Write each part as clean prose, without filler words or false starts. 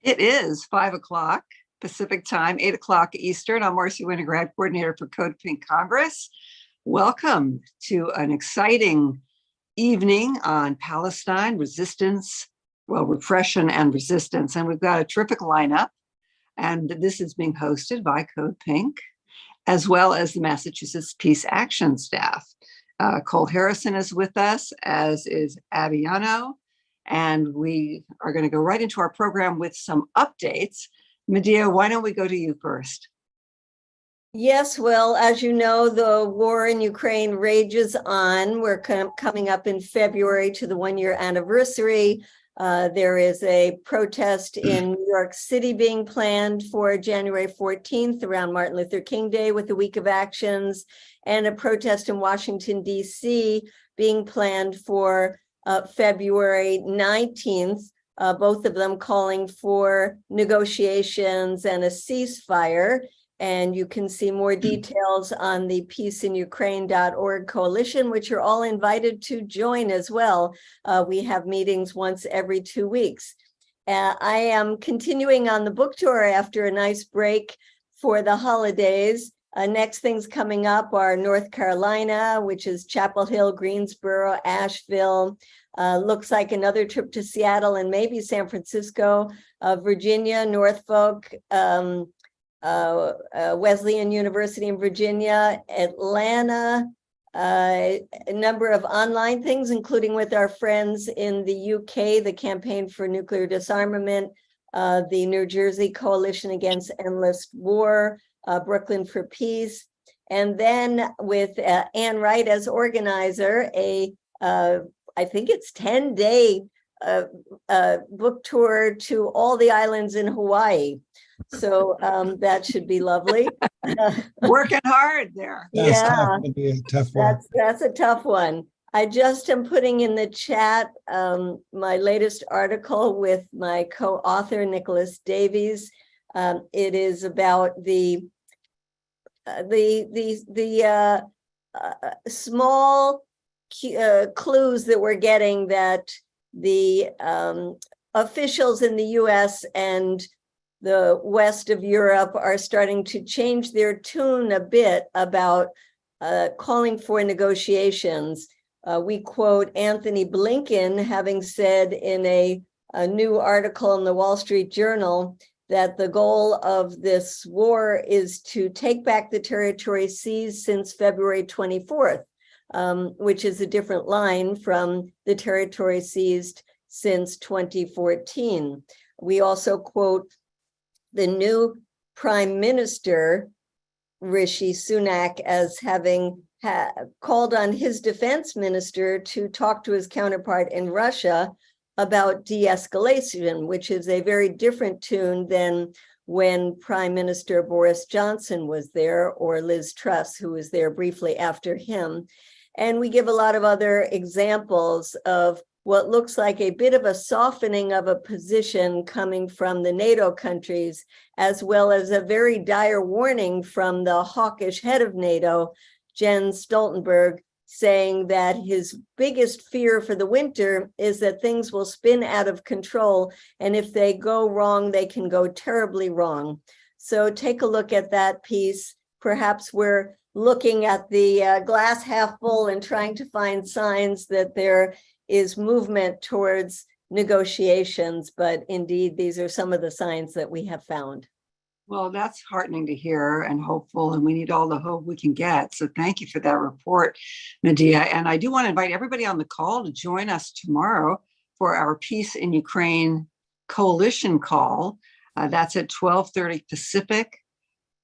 It is 5 o'clock Pacific time, 8 o'clock Eastern. I'm Marcy Winograd, coordinator for CODEPINK Congress. Welcome to an exciting evening on Palestine, repression and resistance. And we've got a terrific lineup. And this is being hosted by CODEPINK, as well as the Massachusetts Peace Action staff. Cole Harrison is with us, as is Abby Yano. And we are going to go right into our program with some updates. Medea, why don't we go to you first? Yes, well, as you know, the war in Ukraine rages on. We're coming up in February to the one-year anniversary. There is a protest in New York City being planned for January 14th around Martin Luther King Day with a week of actions, and a protest in Washington, D.C. being planned for February 19th, both of them calling for negotiations and a ceasefire. And you can see more details on the peaceinukraine.org coalition, which you're all invited to join as well. We have meetings once every 2 weeks. I am continuing on the book tour after a nice break for the holidays. Next things coming up are North Carolina, which is Chapel Hill, Greensboro, Asheville. Looks like another trip to Seattle and maybe San Francisco, Virginia, Norfolk, Wesleyan University in Virginia, Atlanta, a number of online things, including with our friends in the UK, the Campaign for Nuclear Disarmament, the New Jersey Coalition Against Endless War, Brooklyn for Peace. And then with Ann Wright as organizer, I think it's 10-day book tour to all the islands in Hawaii. So that should be lovely. Working hard there. That's yeah, tough. It'll be a tough one. That's a tough one. I just am putting in the chat my latest article with my co-author, Nicholas Davies. It is about the small clues that we're getting that the officials in the US and the West of Europe are starting to change their tune a bit about calling for negotiations. We quote Anthony Blinken having said in a new article in the Wall Street Journal that the goal of this war is to take back the territory seized since February 24th, which is a different line from the territory seized since 2014. We also quote the new Prime Minister, Rishi Sunak, as having called on his defense minister to talk to his counterpart in Russia about de-escalation, which is a very different tune than when Prime Minister Boris Johnson was there, or Liz Truss, who was there briefly after him. And we give a lot of other examples of what looks like a bit of a softening of a position coming from the NATO countries, as well as a very dire warning from the hawkish head of NATO, Jens Stoltenberg, saying that his biggest fear for the winter is that things will spin out of control. And if they go wrong, they can go terribly wrong. So take a look at that piece. Perhaps we're looking at the glass half full and trying to find signs that there is movement towards negotiations. But indeed, these are some of the signs that we have found. Well, that's heartening to hear and hopeful, and we need all the hope we can get. So thank you for that report, Medea. And I do want to invite everybody on the call to join us tomorrow for our Peace in Ukraine coalition call. That's at 12:30 Pacific,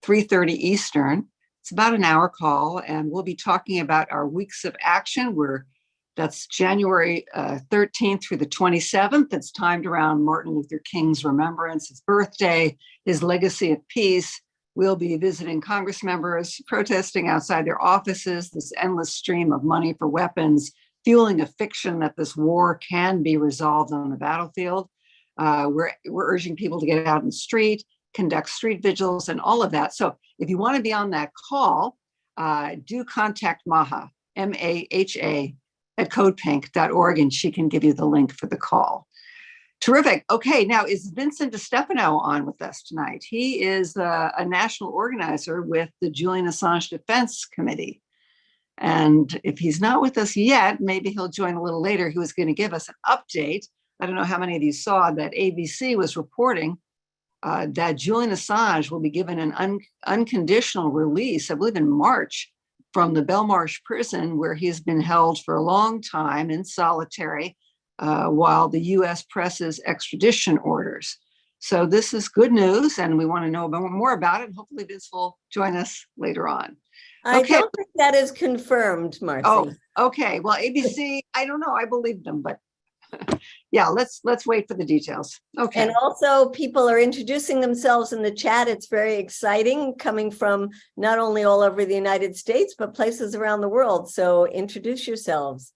3:30 Eastern. It's about an hour call, and we'll be talking about our weeks of action. That's January 13th through the 27th. It's timed around Martin Luther King's remembrance, his birthday, his legacy of peace. We'll be visiting Congress members, protesting outside their offices, this endless stream of money for weapons, fueling a fiction that this war can be resolved on the battlefield. We're urging people to get out in the street, conduct street vigils, and all of that. So if you want to be on that call, do contact Maha, M-A-H-A, at codepink.org, and she can give you the link for the call. Terrific. Okay, now is Vincent DiStefano on with us tonight? He is a national organizer with the Julian Assange Defense Committee. And if he's not with us yet, maybe he'll join a little later. He was going to give us an update. I don't know how many of you saw that ABC was reporting that Julian Assange will be given an unconditional release, I believe in March, from the Belmarsh prison where he's been held for a long time in solitary while the US presses extradition orders. So this is good news, and we want to know more about it. Hopefully Vince will join us later on. I don't think that is confirmed, Marcy. Oh, okay. Well, ABC, I don't know. I believe them, but yeah, let's wait for the details. Okay. And also people are introducing themselves in the chat. It's very exciting, coming from not only all over the United States, but places around the world. So introduce yourselves.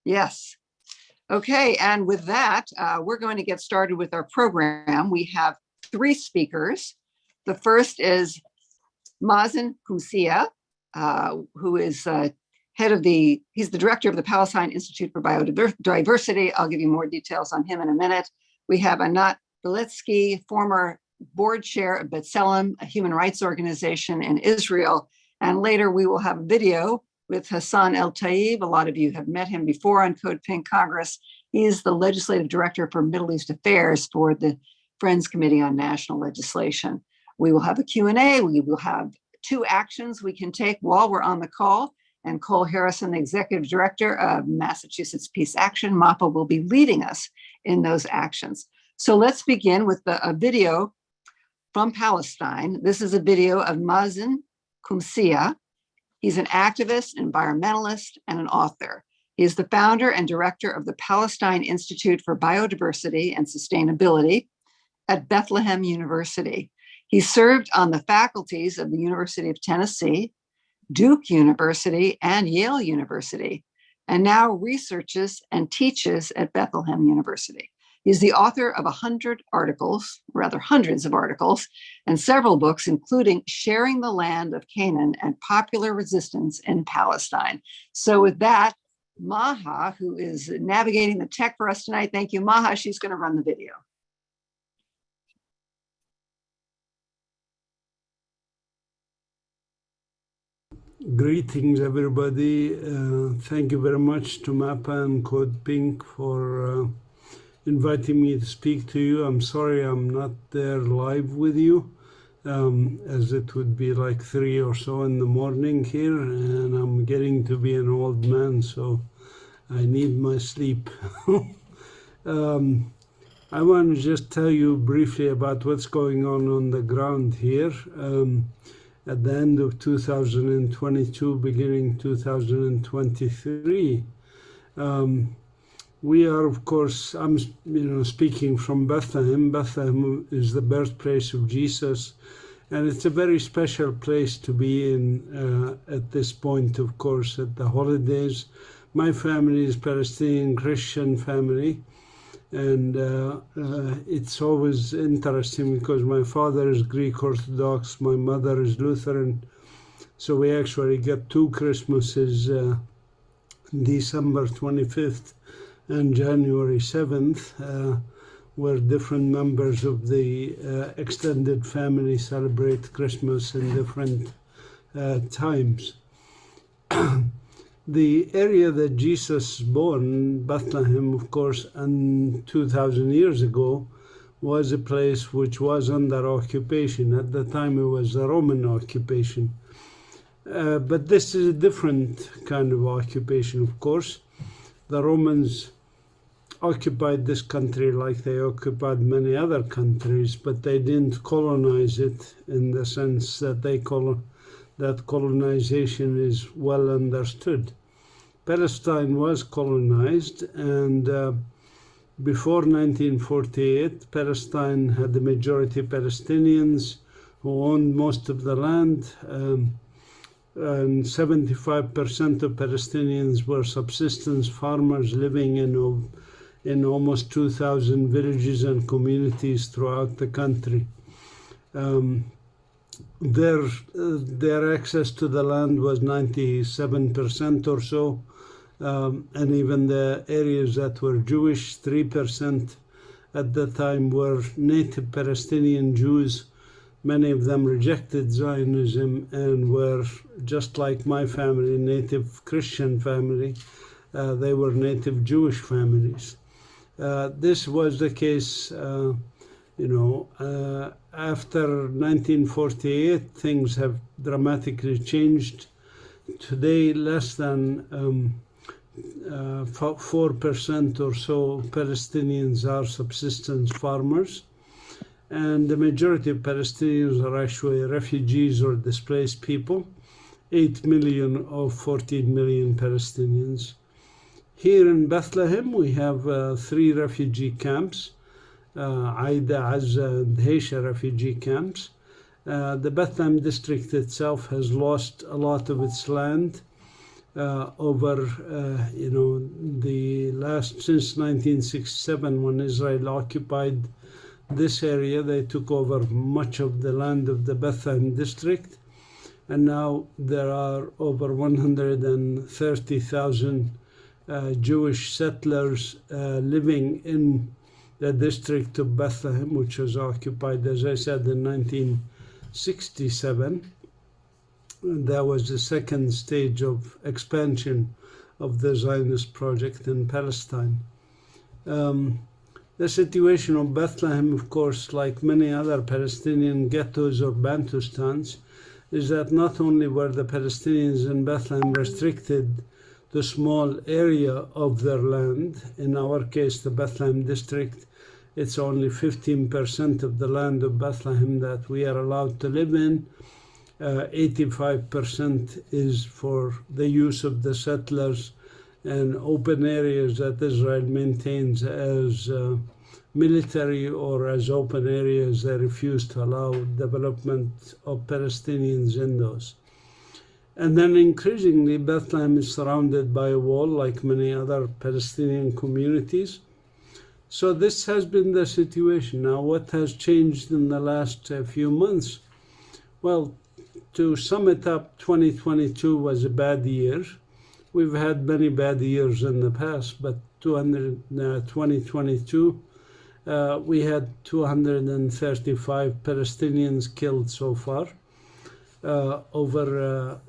Yes. Okay. And with that, we're going to get started with our program. We have 3 speakers. The first is Mazen Kumsia, who is he's the director of the Palestine Institute for Biodiversity. I'll give you more details on him in a minute. We have Anat Beletsky, former board chair of B'Tselem, a human rights organization in Israel. And later we will have a video with Hassan El Taib. A lot of you have met him before on CODEPINK Congress. He is the legislative director for Middle East Affairs for the Friends Committee on National Legislation. We will have a Q&A. We will have 2 actions we can take while we're on the call. And Cole Harrison, the executive director of Massachusetts Peace Action, MAPA, will be leading us in those actions. So let's begin with a video from Palestine. This is a video of Mazen Kumsia. He's an activist, environmentalist, and an author. He is the founder and director of the Palestine Institute for Biodiversity and Sustainability at Bethlehem University. He served on the faculties of the University of Tennessee, Duke University, and Yale University, and now researches and teaches at Bethlehem University. He's the author of 100 articles, rather hundreds of articles, and several books, including Sharing the Land of Canaan and Popular Resistance in Palestine. So with that, Maha, who is navigating the tech for us tonight, thank you, Maha. She's going to run the video. Greetings, everybody. Thank you very much to MAPA and CODEPINK for inviting me to speak to you. I'm sorry I'm not there live with you, as it would be like 3 or so in the morning here, and I'm getting to be an old man, so I need my sleep. I want to just tell you briefly about what's going on the ground here. At the end of 2022, beginning 2023, we are, of course, I'm speaking from Bethlehem. Bethlehem is the birthplace of Jesus, and it's a very special place to be in at this point, of course, at the holidays. My family is Palestinian Christian family, and it's always interesting because my father is Greek Orthodox, my mother is Lutheran. So we actually get 2 Christmases, December 25th and January 7th, where different members of the extended family celebrate Christmas in different times. The area that Jesus was born, Bethlehem, of course, and 2,000 years ago, was a place which was under occupation. At the time, it was a Roman occupation. But this is a different kind of occupation, of course. The Romans occupied this country like they occupied many other countries, but they didn't colonize it in the sense that that colonization is well understood. Palestine was colonized, and before 1948, Palestine had the majority Palestinians who owned most of the land, and 75% of Palestinians were subsistence farmers living in almost 2,000 villages and communities throughout the country. Their access to the land was 97% or so, and even the areas that were Jewish, 3%, at the time were native Palestinian Jews. Many of them rejected Zionism and were, just like my family, native Christian family. They were native Jewish families. This was the case, after 1948, things have dramatically changed. Today, less than 4% or so Palestinians are subsistence farmers. And the majority of Palestinians are actually refugees or displaced people, 8 million of 14 million Palestinians. Here in Bethlehem, we have 3 refugee camps, Aida, Azza, and Heisha refugee camps. The Bethlehem district itself has lost a lot of its land over, since 1967, when Israel occupied this area. They took over much of the land of the Bethlehem district, and now there are over 130,000 Jewish settlers living in the district of Bethlehem, which was occupied, as I said, in 1967. And that was the second stage of expansion of the Zionist project in Palestine. The situation of Bethlehem, of course, like many other Palestinian ghettos or Bantustans, is that not only were the Palestinians in Bethlehem restricted to a small area of their land, in our case, the Bethlehem district, it's only 15% of the land of Bethlehem that we are allowed to live in. 85% is for the use of the settlers and open areas that Israel maintains as military or as open areas. They refuse to allow development of Palestinians in those. And then increasingly, Bethlehem is surrounded by a wall like many other Palestinian communities. So this has been the situation. Now, what has changed in the last few months? Well, to sum it up, 2022 was a bad year. We've had many bad years in the past, but 2022, we had 235 Palestinians killed so far. Over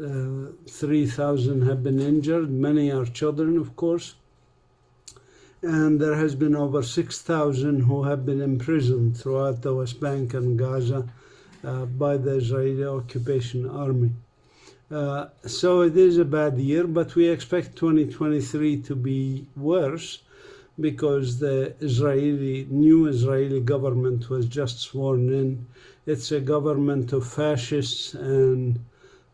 3,000 have been injured. Many are children, of course. And there has been over 6,000 who have been imprisoned throughout the West Bank and Gaza by the Israeli occupation army. So it is a bad year, but we expect 2023 to be worse because the new Israeli government was just sworn in. It's a government of fascists and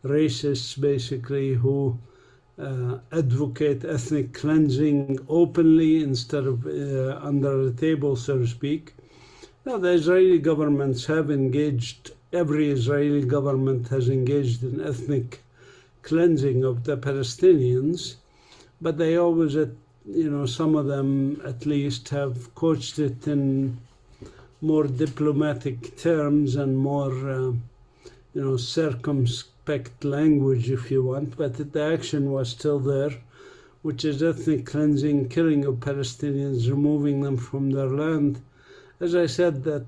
racists, basically, who advocate ethnic cleansing openly instead of under the table, so to speak. Now, the Israeli governments have engaged, every Israeli government has engaged in ethnic cleansing of the Palestinians, but they always, some of them at least, have coached it in more diplomatic terms and more, circumspect language, if you want, but the action was still there, which is ethnic cleansing, killing of Palestinians, removing them from their land. As I said, that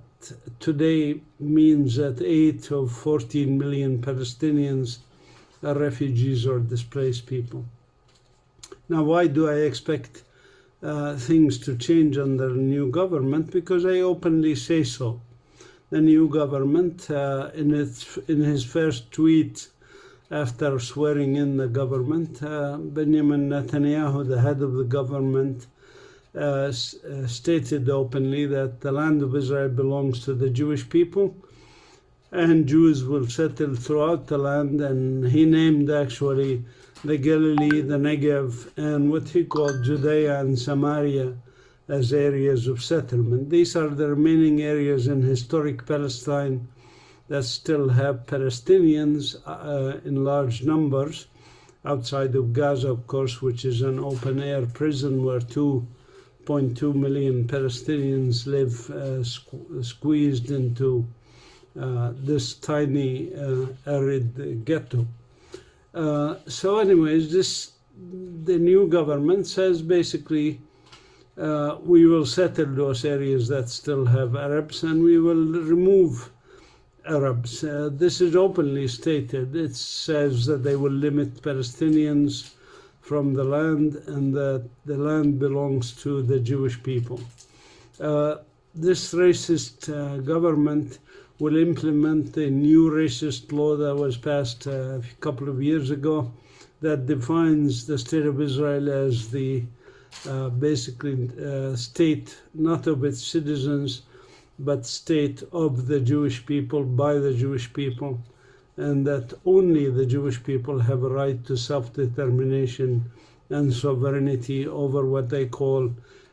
today means that 8 of 14 million Palestinians are refugees or displaced people. Now, why do I expect things to change under the new government? Because I openly say so. The new government, in his first tweet after swearing in the government, Benjamin Netanyahu, the head of the government, stated openly that the land of Israel belongs to the Jewish people and Jews will settle throughout the land, and he named actually the Galilee, the Negev, and what he called Judea and Samaria as areas of settlement. These are the remaining areas in historic Palestine that still have Palestinians in large numbers, outside of Gaza, of course, which is an open-air prison where 2.2 million Palestinians live squeezed into this tiny arid ghetto. So anyways, the new government says basically we will settle those areas that still have Arabs, and we will remove Arabs. This is openly stated. It says that they will limit Palestinians from the land, and that the land belongs to the Jewish people. This racist government will implement a new racist law that was passed a couple of years ago that defines the state of Israel as the basically state not of its citizens, but state of the Jewish people, by the Jewish people, and that only the Jewish people have a right to self-determination and sovereignty over what they call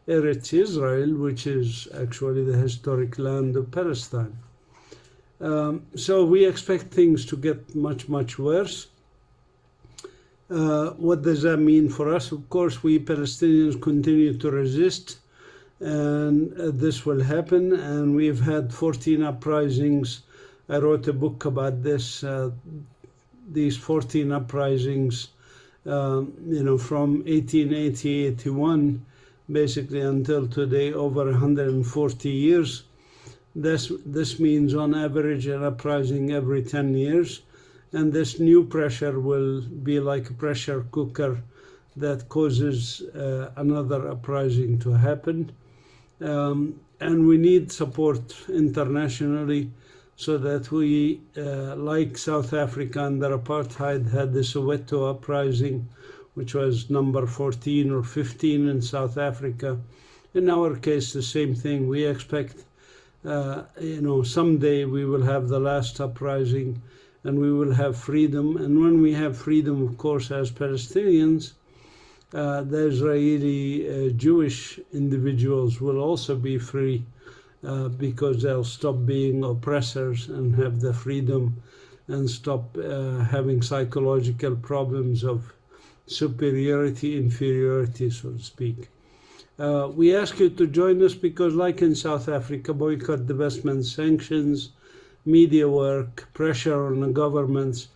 Eretz Israel, which is actually the historic land of Palestine. So we expect things to get much, much worse. What does that mean for us? Of course, we Palestinians continue to resist, and this will happen. And we've had 14 uprisings. I wrote a book about this. These 14 uprisings, from 1880, 81, basically until today, over 140 years. This means on average an uprising every 10 years. And this new pressure will be like a pressure cooker that causes another uprising to happen. And we need support internationally so that we, like South Africa under apartheid, had the Soweto uprising, which was number 14 or 15 in South Africa. In our case, the same thing. We expect, someday we will have the last uprising, and we will have freedom. And when we have freedom, of course, as Palestinians, the Israeli Jewish individuals will also be free because they'll stop being oppressors and have the freedom and stop having psychological problems of superiority, inferiority, so to speak. We ask you to join us because, like in South Africa, boycott, divestment, sanctions, media work, pressure on the governments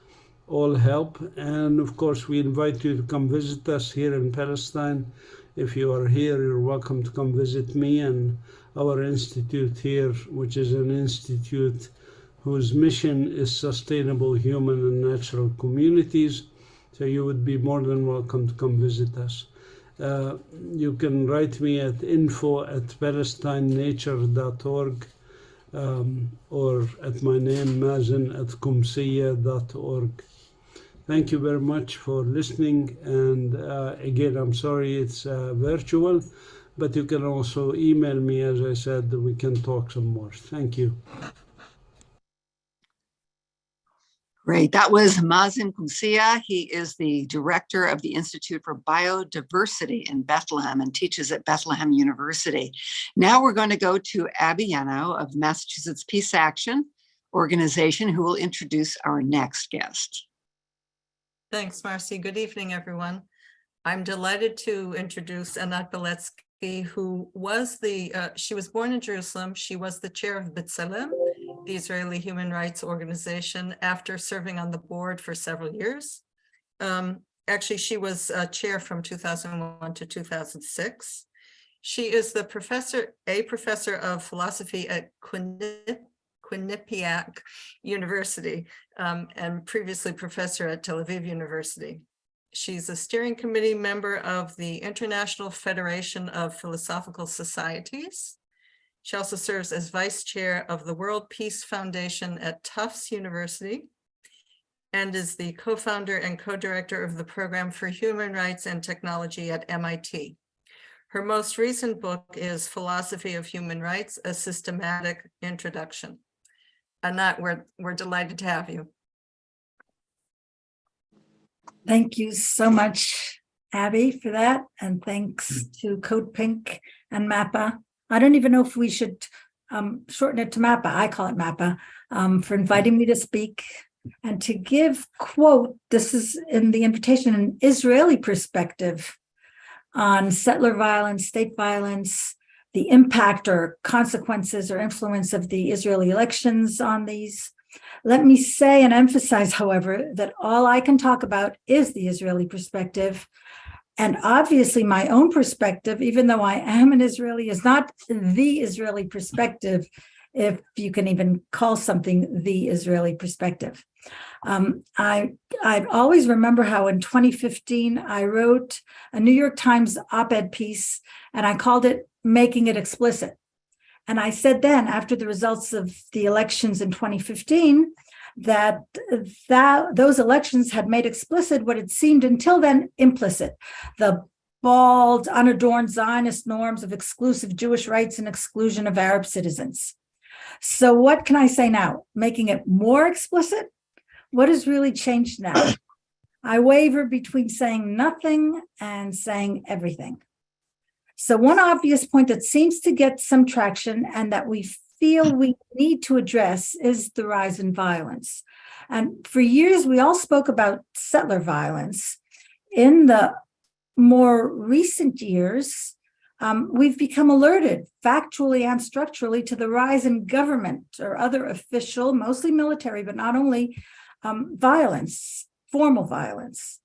all help. And of course, we invite you to come visit us here in Palestine. If you are here, you're welcome to come visit me and our institute here, which is an institute whose mission is sustainable human and natural communities. So you would be more than welcome to come visit us. You can write me at info@palestinenature.org. Or at my name, mazen@qumsiya.org. Thank you very much for listening. And again, I'm sorry it's virtual, but you can also email me, as I said, we can talk some more. Thank you. Great. That was Mazen Qumsiya. He is the director of the Institute for Biodiversity in Bethlehem and teaches at Bethlehem University. Now we're going to go to Abby Yano of Massachusetts Peace Action Organization, who will introduce our next guest. Thanks, Marcy. Good evening, everyone. I'm delighted to introduce Anat Beletsky, who was she was born in Jerusalem. She was the chair of B'Tselem, the Israeli human rights organization, after serving on the board for several years. Actually, she was chair from 2001 to 2006. She is a professor of philosophy at Quinnipiac University, and previously professor at Tel Aviv University. She's a steering committee member of the International Federation of Philosophical Societies. She also serves as vice chair of the World Peace Foundation at Tufts University and is the co-founder and co-director of the Program for Human Rights and Technology at MIT. Her most recent book is Philosophy of Human Rights, A Systematic Introduction. Anat, we're delighted to have you. Thank you so much, Abby, for that. And thanks to CODEPINK and MAPPA. I don't even know if we should shorten it to MAPPA. I call it MAPPA, for inviting me to speak and to give, quote, this is in the invitation, an Israeli perspective on settler violence, state violence, the impact or consequences or influence of the Israeli elections on these. Let me say and emphasize, however, that all I can talk about is the Israeli perspective. And obviously, my own perspective, even though I am an Israeli, is not the Israeli perspective, if you can even call something the Israeli perspective. I always remember how in 2015, I wrote a New York Times op-ed piece, and I called it Making It Explicit. And I said then, after the results of the elections in 2015, that those elections had made explicit what had seemed until then implicit, the bald, unadorned Zionist norms of exclusive Jewish rights and exclusion of Arab citizens. So what can I say now? Making it more explicit? What has really changed now? I waver between saying nothing and saying everything. So one obvious point that seems to get some traction and that we feel we need to address is the rise in violence. And for years, we all spoke about settler violence. In the more recent years, we've become alerted factually and structurally to the rise in government or other official, mostly military, but not only violence, formal violence.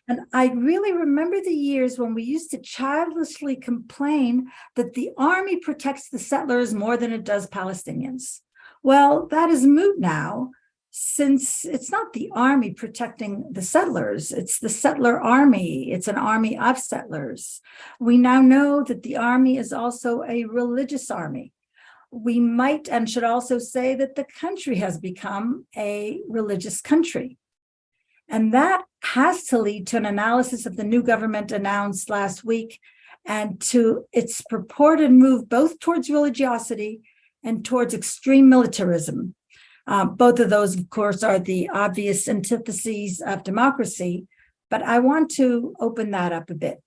And I really remember the years when we used to childishly complain that the army protects the settlers more than it does Palestinians. Well, that is moot now, since it's not the army protecting the settlers, it's the settler army. It's an army of settlers. We now know that the army is also a religious army. We might and should also say that the country has become a religious country. And that has to lead to an analysis of the new government announced last week and to its purported move both towards religiosity and towards extreme militarism. Both of those, of course, are the obvious antitheses of democracy, but I want to open that up a bit.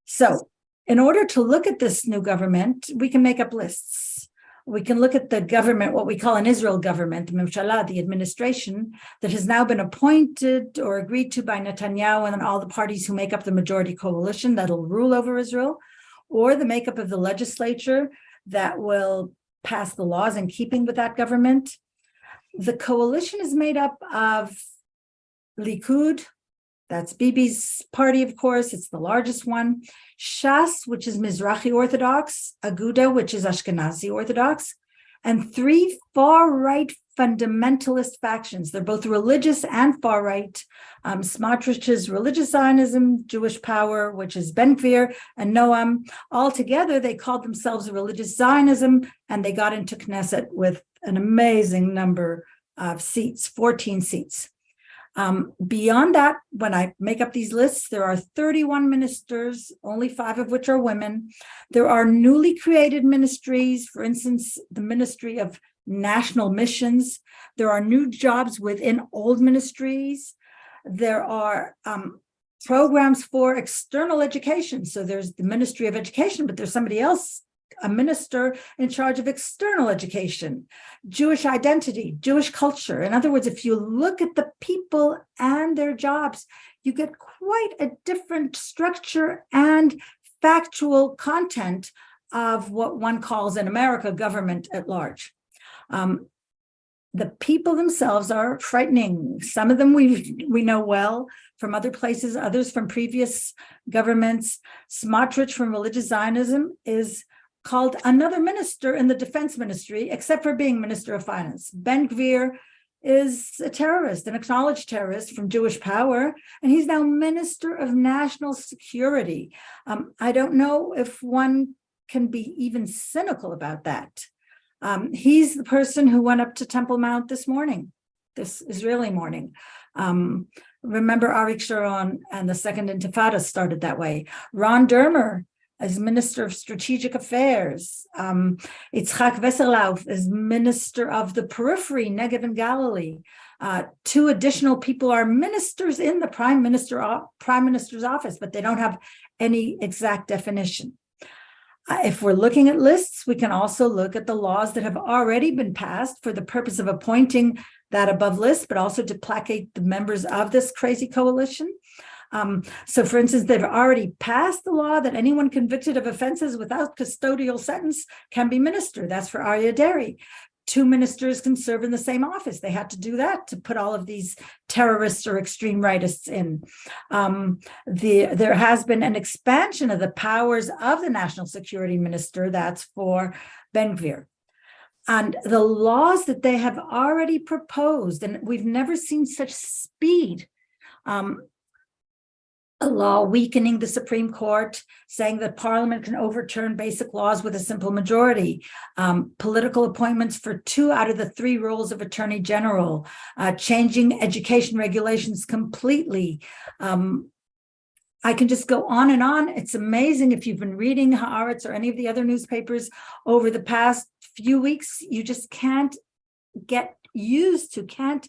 So in order to look at this new government, we can make up lists. We can look at the government, what we call an Israel government, the administration that has now been appointed or agreed to by Netanyahu and all the parties who make up the majority coalition that'll rule over Israel, or the makeup of the legislature that will pass the laws in keeping with that government. The coalition is made up of Likud, that's Bibi's party, of course, it's the largest one. Shas, which is Mizrahi Orthodox, Aguda, which is Ashkenazi Orthodox, and three far-right fundamentalist factions. They're both religious and far-right. Smotrich's religious Zionism, Jewish Power, which is Ben Gvir and Noam. All together, they called themselves a religious Zionism, and they got into Knesset with an amazing number of seats, 14 seats. Beyond that, when I make up these lists, there are 31 ministers, only 5 of which are women. There are newly created ministries, for instance, the Ministry of National Missions. There are new jobs within old ministries. There are programs for external education. So there's the Ministry of Education, but there's somebody else, a minister in charge of external education, Jewish identity, Jewish culture. In other words, if you look at the people and their jobs, you get quite a different structure and factual content of what one calls in America government at large. The people themselves are frightening. Some of them we know well from other places, others from previous governments. Smotrich from Religious Zionism is called another minister in the defense ministry, except for being Minister of Finance. Ben Gvir is a terrorist, an acknowledged terrorist from Jewish Power, and he's now Minister of National Security. I don't know if one can be even cynical about that. He's the person who went up to Temple Mount this morning, this Israeli morning. Remember Arik Sharon and the Second Intifada started that way. Ron Dermer as Minister of Strategic Affairs. Itzhak Vesserlauf as Minister of the Periphery, Negev and Galilee. 2 additional people are ministers in the Prime Minister's office, but they don't have any exact definition. If we're looking at lists, we can also look at the laws that have already been passed for the purpose of appointing that above list, but also to placate the members of this crazy coalition. So, for instance, they've already passed the law that anyone convicted of offenses without custodial sentence can be minister. That's for Aryeh Deri. two ministers can serve in the same office. They had to do that to put all of these terrorists or extreme rightists in. There has been an expansion of the powers of the national security minister. That's for Ben-Gvir. And the laws that they have already proposed, and we've never seen such speed. A law weakening the Supreme Court, saying that Parliament can overturn basic laws with a simple majority, political appointments for 2 out of the 3 roles of Attorney General, changing education regulations completely. I can just go on and on. It's amazing. If you've been reading Haaretz or any of the other newspapers over the past few weeks, you just can't get used to, can't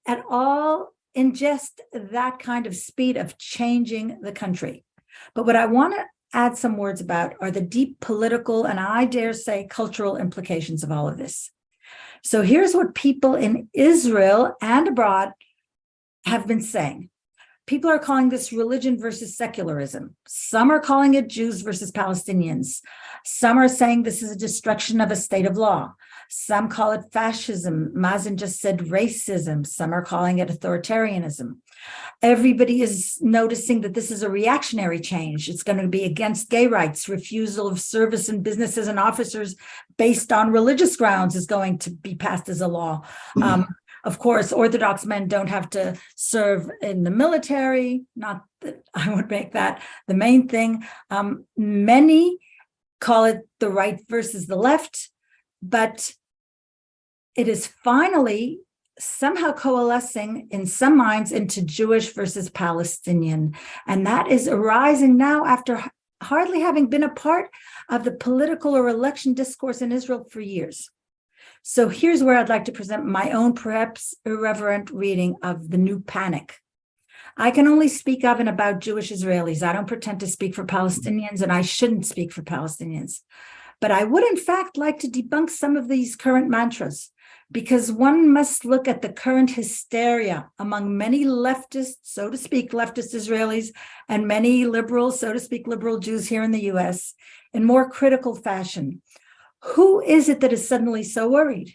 at all ingest that kind of speed of changing the country. But what I want to add some words about are the deep political and I dare say cultural implications of all of this. So here's what people in Israel and abroad have been saying. People are calling this religion versus secularism. Some are calling it Jews versus Palestinians. Some are saying this is a destruction of a state of law. Some call it fascism. Mazen just said racism. Some are calling it authoritarianism. Everybody is noticing that this is a reactionary change. It's going to be against gay rights. Refusal of service in businesses and officers based on religious grounds is going to be passed as a law. Of course, Orthodox men don't have to serve in the military. Not that I would make that the main thing. Many call it the right versus the left, but it is finally somehow coalescing in some minds into Jewish versus Palestinian. And that is arising now after hardly having been a part of the political or election discourse in Israel for years. So here's where I'd like to present my own perhaps irreverent reading of the new panic. I can only speak of and about Jewish Israelis. I don't pretend to speak for Palestinians, and I shouldn't speak for Palestinians. But I would, in fact, like to debunk some of these current mantras, because one must look at the current hysteria among many leftist, so to speak, leftist Israelis and many liberal, so to speak, liberal Jews here in the US in more critical fashion. Who is it that is suddenly so worried?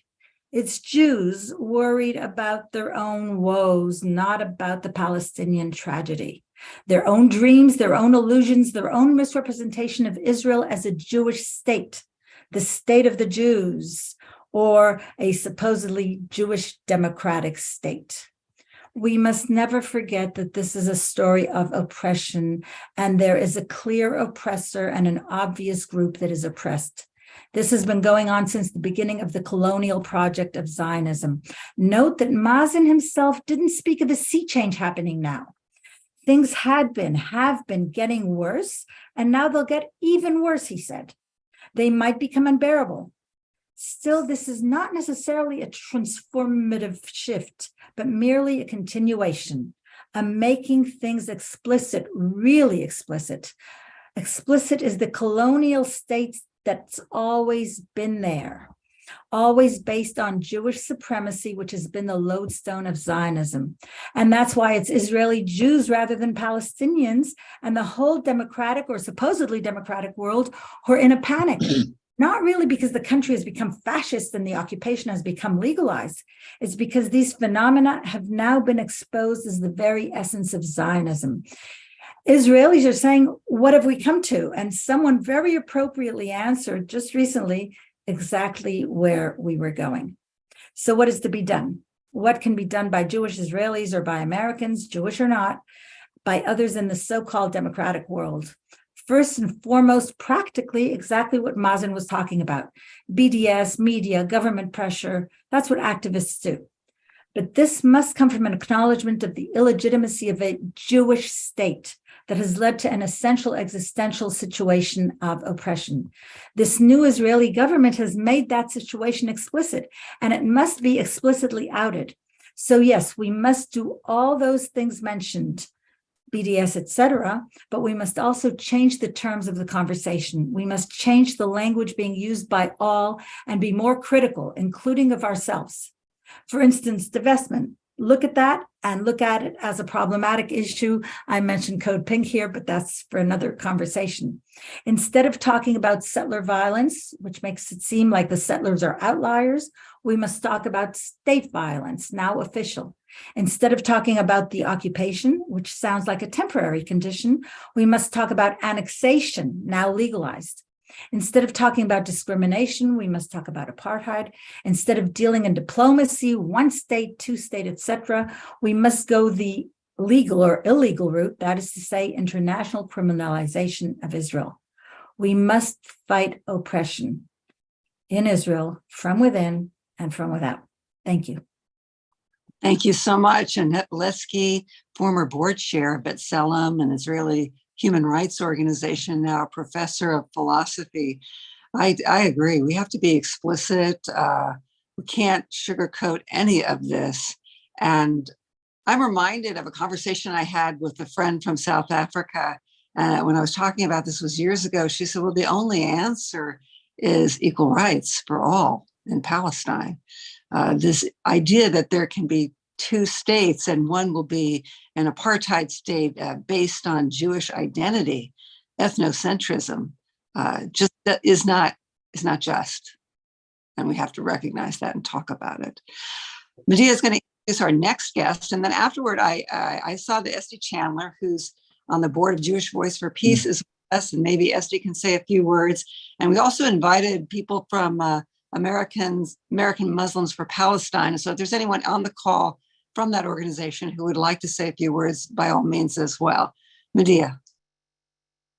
It's Jews worried about their own woes, not about the Palestinian tragedy. Their own dreams, their own illusions, their own misrepresentation of Israel as a Jewish state, the state of the Jews, or a supposedly Jewish democratic state. We must never forget that this is a story of oppression, and there is a clear oppressor and an obvious group that is oppressed. This has been going on since the beginning of the colonial project of Zionism. Note that Mazen himself didn't speak of a sea change happening now. Things have been getting worse, and now they'll get even worse, he said. They might become unbearable. Still, this is not necessarily a transformative shift, but merely a continuation, a making things explicit, really explicit. Explicit is the colonial state that's always been there, always based on Jewish supremacy, which has been the lodestone of Zionism. And that's why it's Israeli Jews rather than Palestinians and the whole democratic or supposedly democratic world who are in a panic. Not really because the country has become fascist and the occupation has become legalized. It's because these phenomena have now been exposed as the very essence of Zionism. Israelis are saying, what have we come to? And someone very appropriately answered just recently exactly where we were going. So what is to be done? What can be done by Jewish Israelis or by Americans, Jewish or not, by others in the so-called democratic world? First and foremost, practically exactly what Mazen was talking about. BDS, media, government pressure, that's what activists do. But this must come from an acknowledgement of the illegitimacy of a Jewish state that has led to an essential existential situation of oppression. This new Israeli government has made that situation explicit, and it must be explicitly outed. So yes, we must do all those things mentioned, BDS, etc., but we must also change the terms of the conversation. We must change the language being used by all and be more critical, including of ourselves. For instance, divestment. look at that and look at it as a problematic issue. I mentioned Code Pink here, but that's for another conversation. Instead of talking about settler violence, which makes it seem like the settlers are outliers, we must talk about state violence, now official. Instead of talking about the occupation, which sounds like a temporary condition, we must talk about annexation, now legalized. Instead of talking about discrimination, we must talk about apartheid. Instead of dealing in diplomacy, one state, two state, etc., we must go the legal or illegal route, that is to say, international criminalization of Israel. We must fight oppression in Israel from within and from without. Thank you. Thank you so much. Annette Lesky, former board chair of B'Tselem, an Israeli human rights organization, now a professor of philosophy. I agree. We have to be explicit. We can't sugarcoat any of this. And I'm reminded of a conversation I had with a friend from South Africa. When I was talking about this was years ago, she said, well, the only answer is equal rights for all in Palestine. This idea that there can be two states and one will be an apartheid state based on Jewish identity, ethnocentrism, just is not just. And we have to recognize that and talk about it. Medea is going to introduce our next guest. And then afterward, I saw the Esty Chandler, who's on the board of Jewish Voice for Peace, is with us, and maybe Esty can say a few words. And we also invited people from American Muslims for Palestine. So if there's anyone on the call from that organization who would like to say a few words, by all means as well. Medea.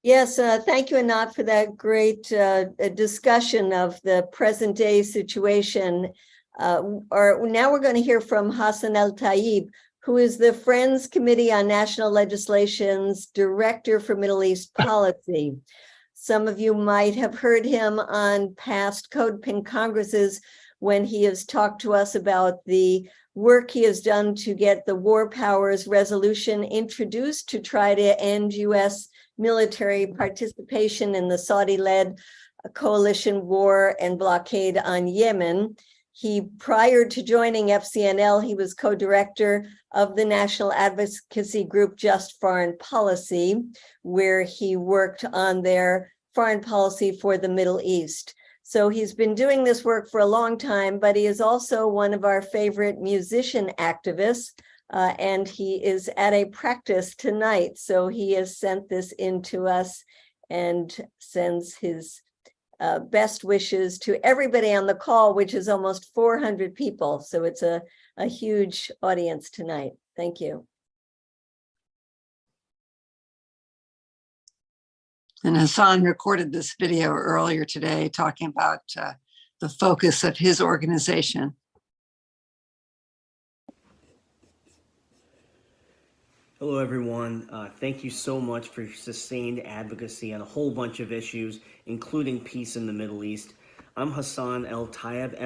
Yes, thank you, Anat, for that great discussion of the present day situation. Now we're going to hear from Hassan El-Tayyib, who is the Friends Committee on National Legislation's Director for Middle East Policy. Some of you might have heard him on past CODEPINK congresses when he has talked to us about the work he has done to get the War Powers Resolution introduced to try to end U.S. military participation in the Saudi-led coalition war and blockade on Yemen. Prior to joining FCNL, he was co-director of the national advocacy group Just Foreign Policy, where he worked on their foreign policy for the Middle East. So he's been doing this work for a long time, but he is also one of our favorite musician activists, and he is at a practice tonight. So he has sent this in to us and sends his best wishes to everybody on the call, which is almost 400 people. So it's a huge audience tonight. Thank you. And Hassan recorded this video earlier today talking about the focus of his organization. Hello, everyone. Thank you so much for your sustained advocacy on a whole bunch of issues, including peace in the Middle East. I'm Hassan El-Tayyib,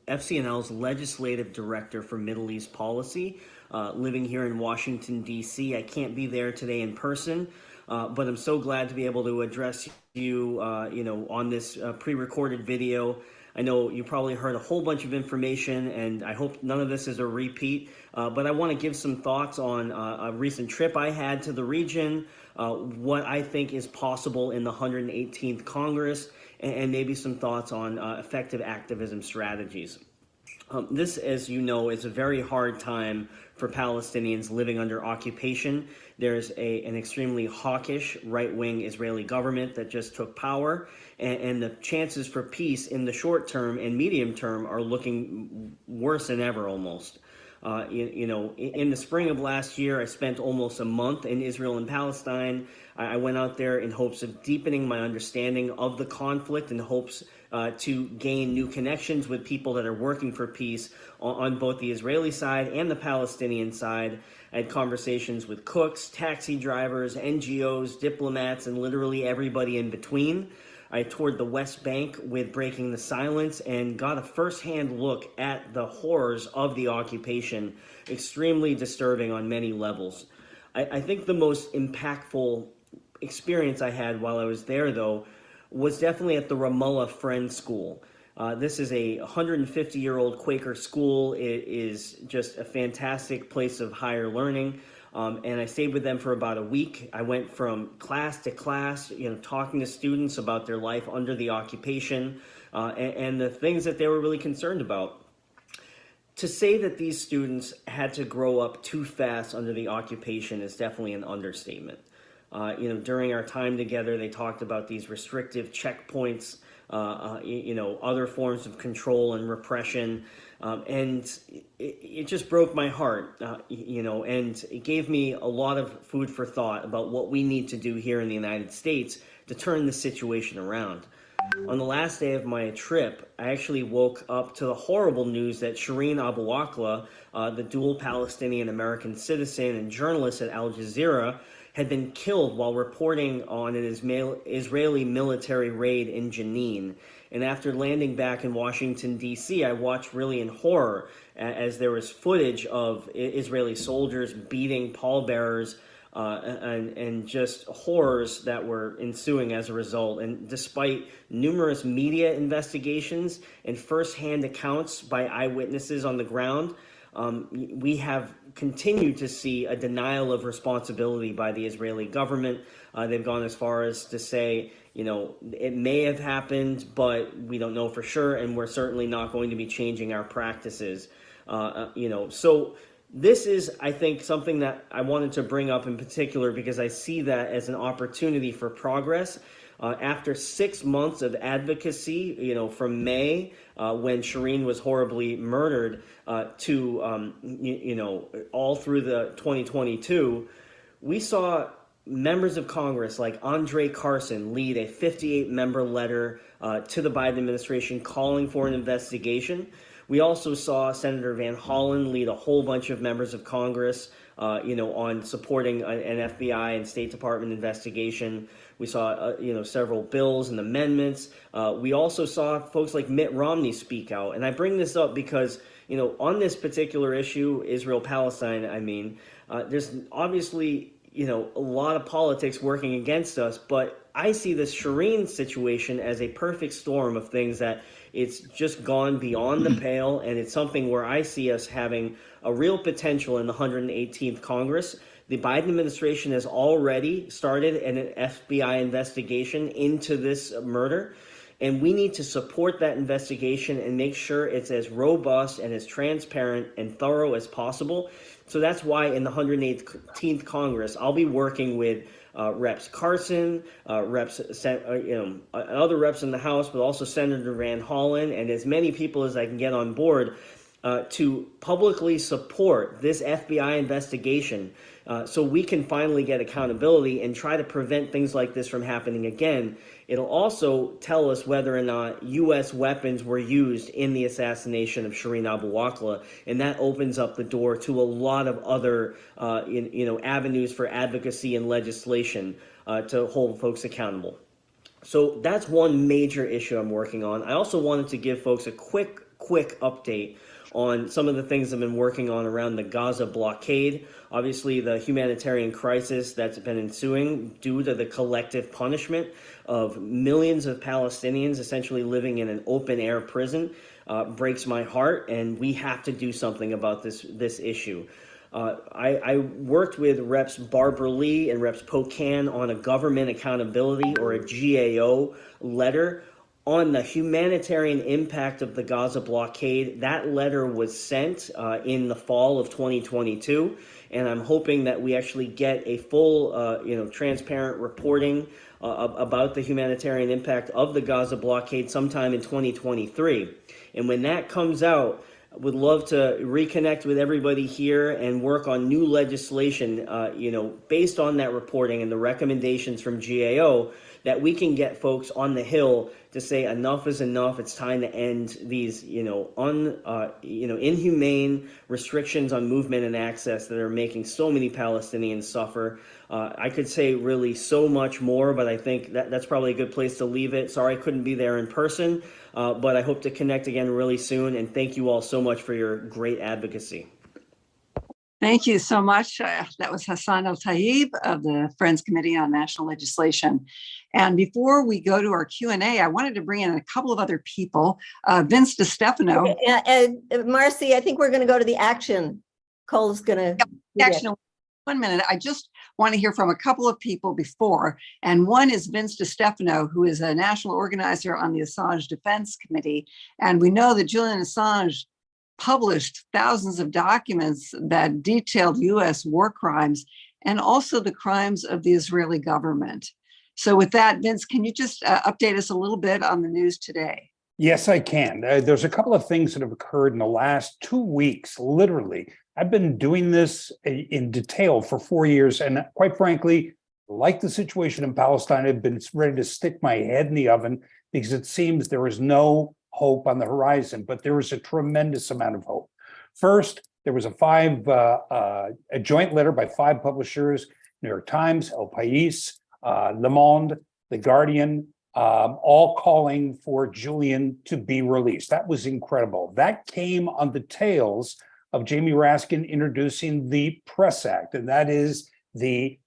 FCNL's Legislative Director for Middle East Policy, living here in Washington, D.C. I can't be there today in person, but I'm so glad to be able to address you, on this pre-recorded video. I know you probably heard a whole bunch of information, and I hope none of this is a repeat, but I want to give some thoughts on a recent trip I had to the region, what I think is possible in the 118th Congress, and maybe some thoughts on effective activism strategies. This, as you know, is a very hard time for Palestinians living under occupation. There's an extremely hawkish right-wing Israeli government that just took power, and the chances for peace in the short term and medium term are looking worse than ever almost. In the spring of last year, I spent almost a month in Israel and Palestine. I went out there in hopes of deepening my understanding of the conflict, in hopes to gain new connections with people that are working for peace on both the Israeli side and the Palestinian side. I had conversations with cooks, taxi drivers, NGOs, diplomats, and literally everybody in between. I toured the West Bank with Breaking the Silence and got a firsthand look at the horrors of the occupation, extremely disturbing on many levels. I think the most impactful experience I had while I was there, though, was definitely at the Ramallah Friends School. This is a 150-year-old Quaker school. It is just a fantastic place of higher learning. And I stayed with them for about a week. I went from class to class, talking to students about their life under the occupation and the things that they were really concerned about. To say that these students had to grow up too fast under the occupation is definitely an understatement. During our time together, they talked about these restrictive checkpoints, other forms of control and repression. And it just broke my heart, and it gave me a lot of food for thought about what we need to do here in the United States to turn the situation around. On the last day of my trip, I actually woke up to the horrible news that Shireen Abu Akleh, the dual Palestinian American citizen and journalist at Al Jazeera, had been killed while reporting on an Israeli military raid in Jenin. And after landing back in Washington, D.C., I watched really in horror as there was footage of Israeli soldiers beating pallbearers and just horrors that were ensuing as a result. And despite numerous media investigations and firsthand accounts by eyewitnesses on the ground, we have continued to see a denial of responsibility by the Israeli government. They've gone as far as to say, it may have happened, but we don't know for sure, and we're certainly not going to be changing our practices. So this is, I think, something that I wanted to bring up in particular because I see that as an opportunity for progress. After 6 months of advocacy, from May, when Shireen was horribly murdered, to, all through the 2022, we saw members of Congress like Andre Carson lead a 58-member letter to the Biden administration calling for an investigation. We also saw Senator Van Hollen lead a whole bunch of members of Congress, on supporting an FBI and State Department investigation. We saw, several bills and amendments. We also saw folks like Mitt Romney speak out. And I bring this up because, on this particular issue, Israel-Palestine, there's obviously, a lot of politics working against us, but I see this Shireen situation as a perfect storm of things that it's just gone beyond the pale, and it's something where I see us having a real potential in the 118th Congress. The Biden administration has already started an FBI investigation into this murder, and we need to support that investigation and make sure it's as robust and as transparent and thorough as possible. So that's why in the 118th Congress, I'll be working with Reps Carson, other reps in the House, but also Senator Van Hollen, and as many people as I can get on board to publicly support this FBI investigation so we can finally get accountability and try to prevent things like this from happening again. It'll also tell us whether or not U.S. weapons were used in the assassination of Shireen Abu Akleh, and that opens up the door to a lot of other avenues for advocacy and legislation to hold folks accountable. So that's one major issue I'm working on. I also wanted to give folks a quick update on some of the things I've been working on around the Gaza blockade. Obviously, the humanitarian crisis that's been ensuing due to the collective punishment of millions of Palestinians essentially living in an open-air prison breaks my heart, and we have to do something about this issue. I worked with Reps Barbara Lee and Reps Pocan on a government accountability, or a GAO, letter on the humanitarian impact of the Gaza blockade. That letter was sent in the fall of 2022, and I'm hoping that we actually get a full, transparent reporting about the humanitarian impact of the Gaza blockade sometime in 2023. And when that comes out, I would love to reconnect with everybody here and work on new legislation, based on that reporting and the recommendations from GAO, that we can get folks on the Hill to say enough is enough. It's time to end these, inhumane restrictions on movement and access that are making so many Palestinians suffer. I could say really so much more, but I think that's probably a good place to leave it. Sorry I couldn't be there in person, but I hope to connect again really soon. And thank you all so much for your great advocacy. Thank you so much. That was Hassan El-Tayyib of the Friends Committee on National Legislation. And before we go to our Q&A, I wanted to bring in a couple of other people. Vince DiStefano. Marcy, I think we're going to go to the action. Cole's going to. Action. 1 minute. I just want to hear from a couple of people before. And one is Vince DiStefano, who is a national organizer on the Assange Defense Committee. And we know that Julian Assange published thousands of documents that detailed US war crimes and also the crimes of the Israeli government. So with that, Vince, can you just update us a little bit on the news today? Yes, I can. There's a couple of things that have occurred in the last 2 weeks, literally. I've been doing this in detail for 4 years, and quite frankly, like the situation in Palestine, I've been ready to stick my head in the oven because it seems there is no hope on the horizon, but there is a tremendous amount of hope. First, there was a joint letter by 5 publishers, New York Times, El País, Le Monde, The Guardian, all calling for Julian to be released. That was incredible. That came on the tails of Jamie Raskin introducing the Press Act, and that is the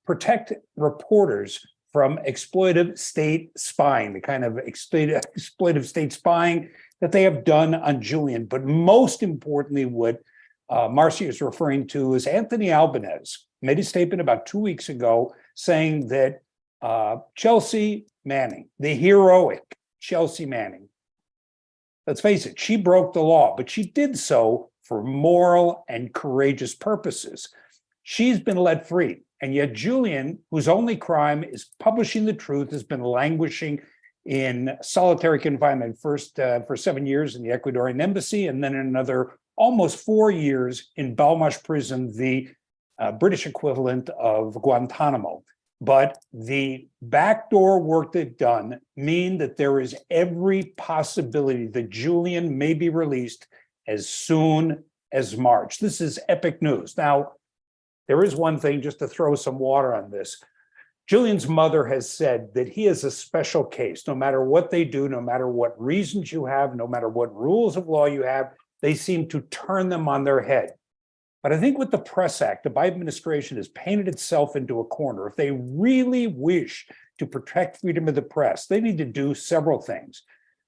protect reporters from exploitive state spying, the kind of exploitive state spying that they have done on Julian. But most importantly, what Marcia is referring to is Anthony Albanese made a statement about 2 weeks ago saying that Chelsea Manning, the heroic Chelsea Manning, let's face it, she broke the law, but she did so for moral and courageous purposes. She's been let free. And yet Julian, whose only crime is publishing the truth, has been languishing in solitary confinement, first for 7 years in the Ecuadorian embassy, and then another almost 4 years in Belmarsh prison, the British equivalent of Guantanamo. But the backdoor work they've done mean that there is every possibility that Julian may be released as soon as March. This is epic news. Now, there is one thing, just to throw some water on this. Julian's mother has said that he is a special case. No matter what they do, no matter what reasons you have, no matter what rules of law you have, they seem to turn them on their head. But I think with the Press Act, the Biden administration has painted itself into a corner. If they really wish to protect freedom of the press, they need to do several things.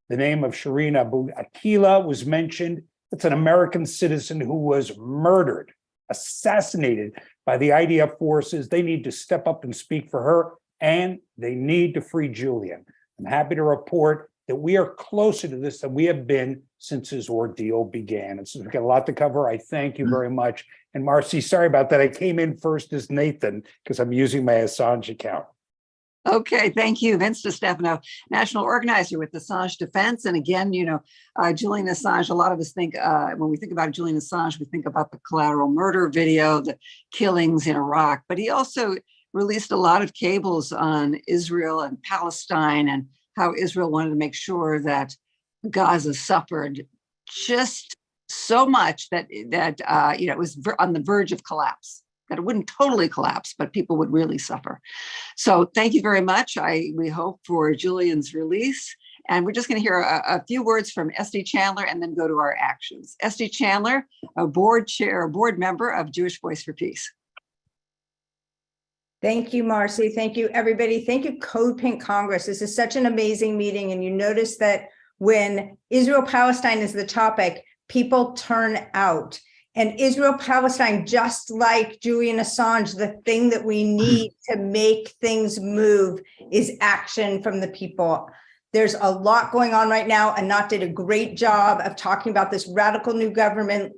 The name of Shireen Abu Aqilah was mentioned. It's an American citizen who was murdered, assassinated by the IDF forces. They need to step up and speak for her, and they need to free Julian. I'm happy to report that we are closer to this than we have been since his ordeal began. And since we've got a lot to cover, I thank you very much. And Marcy, sorry about that. I came in first as Nathan because I'm using my Assange account. Okay, thank you, Vince DiStefano, national organizer with Assange Defense. And again, Julian Assange, a lot of us think, when we think about Julian Assange, we think about the collateral murder video, the killings in Iraq, but he also released a lot of cables on Israel and Palestine and how Israel wanted to make sure that Gaza suffered just so much that it was on the verge of collapse. That it wouldn't totally collapse, but people would really suffer. So thank you very much. We hope for Julian's release. And we're just going to hear a few words from SD Chandler and then go to our actions. SD Chandler, a board member of Jewish Voice for Peace. Thank you, Marcy. Thank you, everybody. Thank you, CODEPINK Congress. This is such an amazing meeting. And you notice that when Israel-Palestine is the topic, people turn out. And Israel-Palestine, just like Julian Assange, the thing that we need to make things move is action from the people. There's a lot going on right now. Anat did a great job of talking about this radical new government.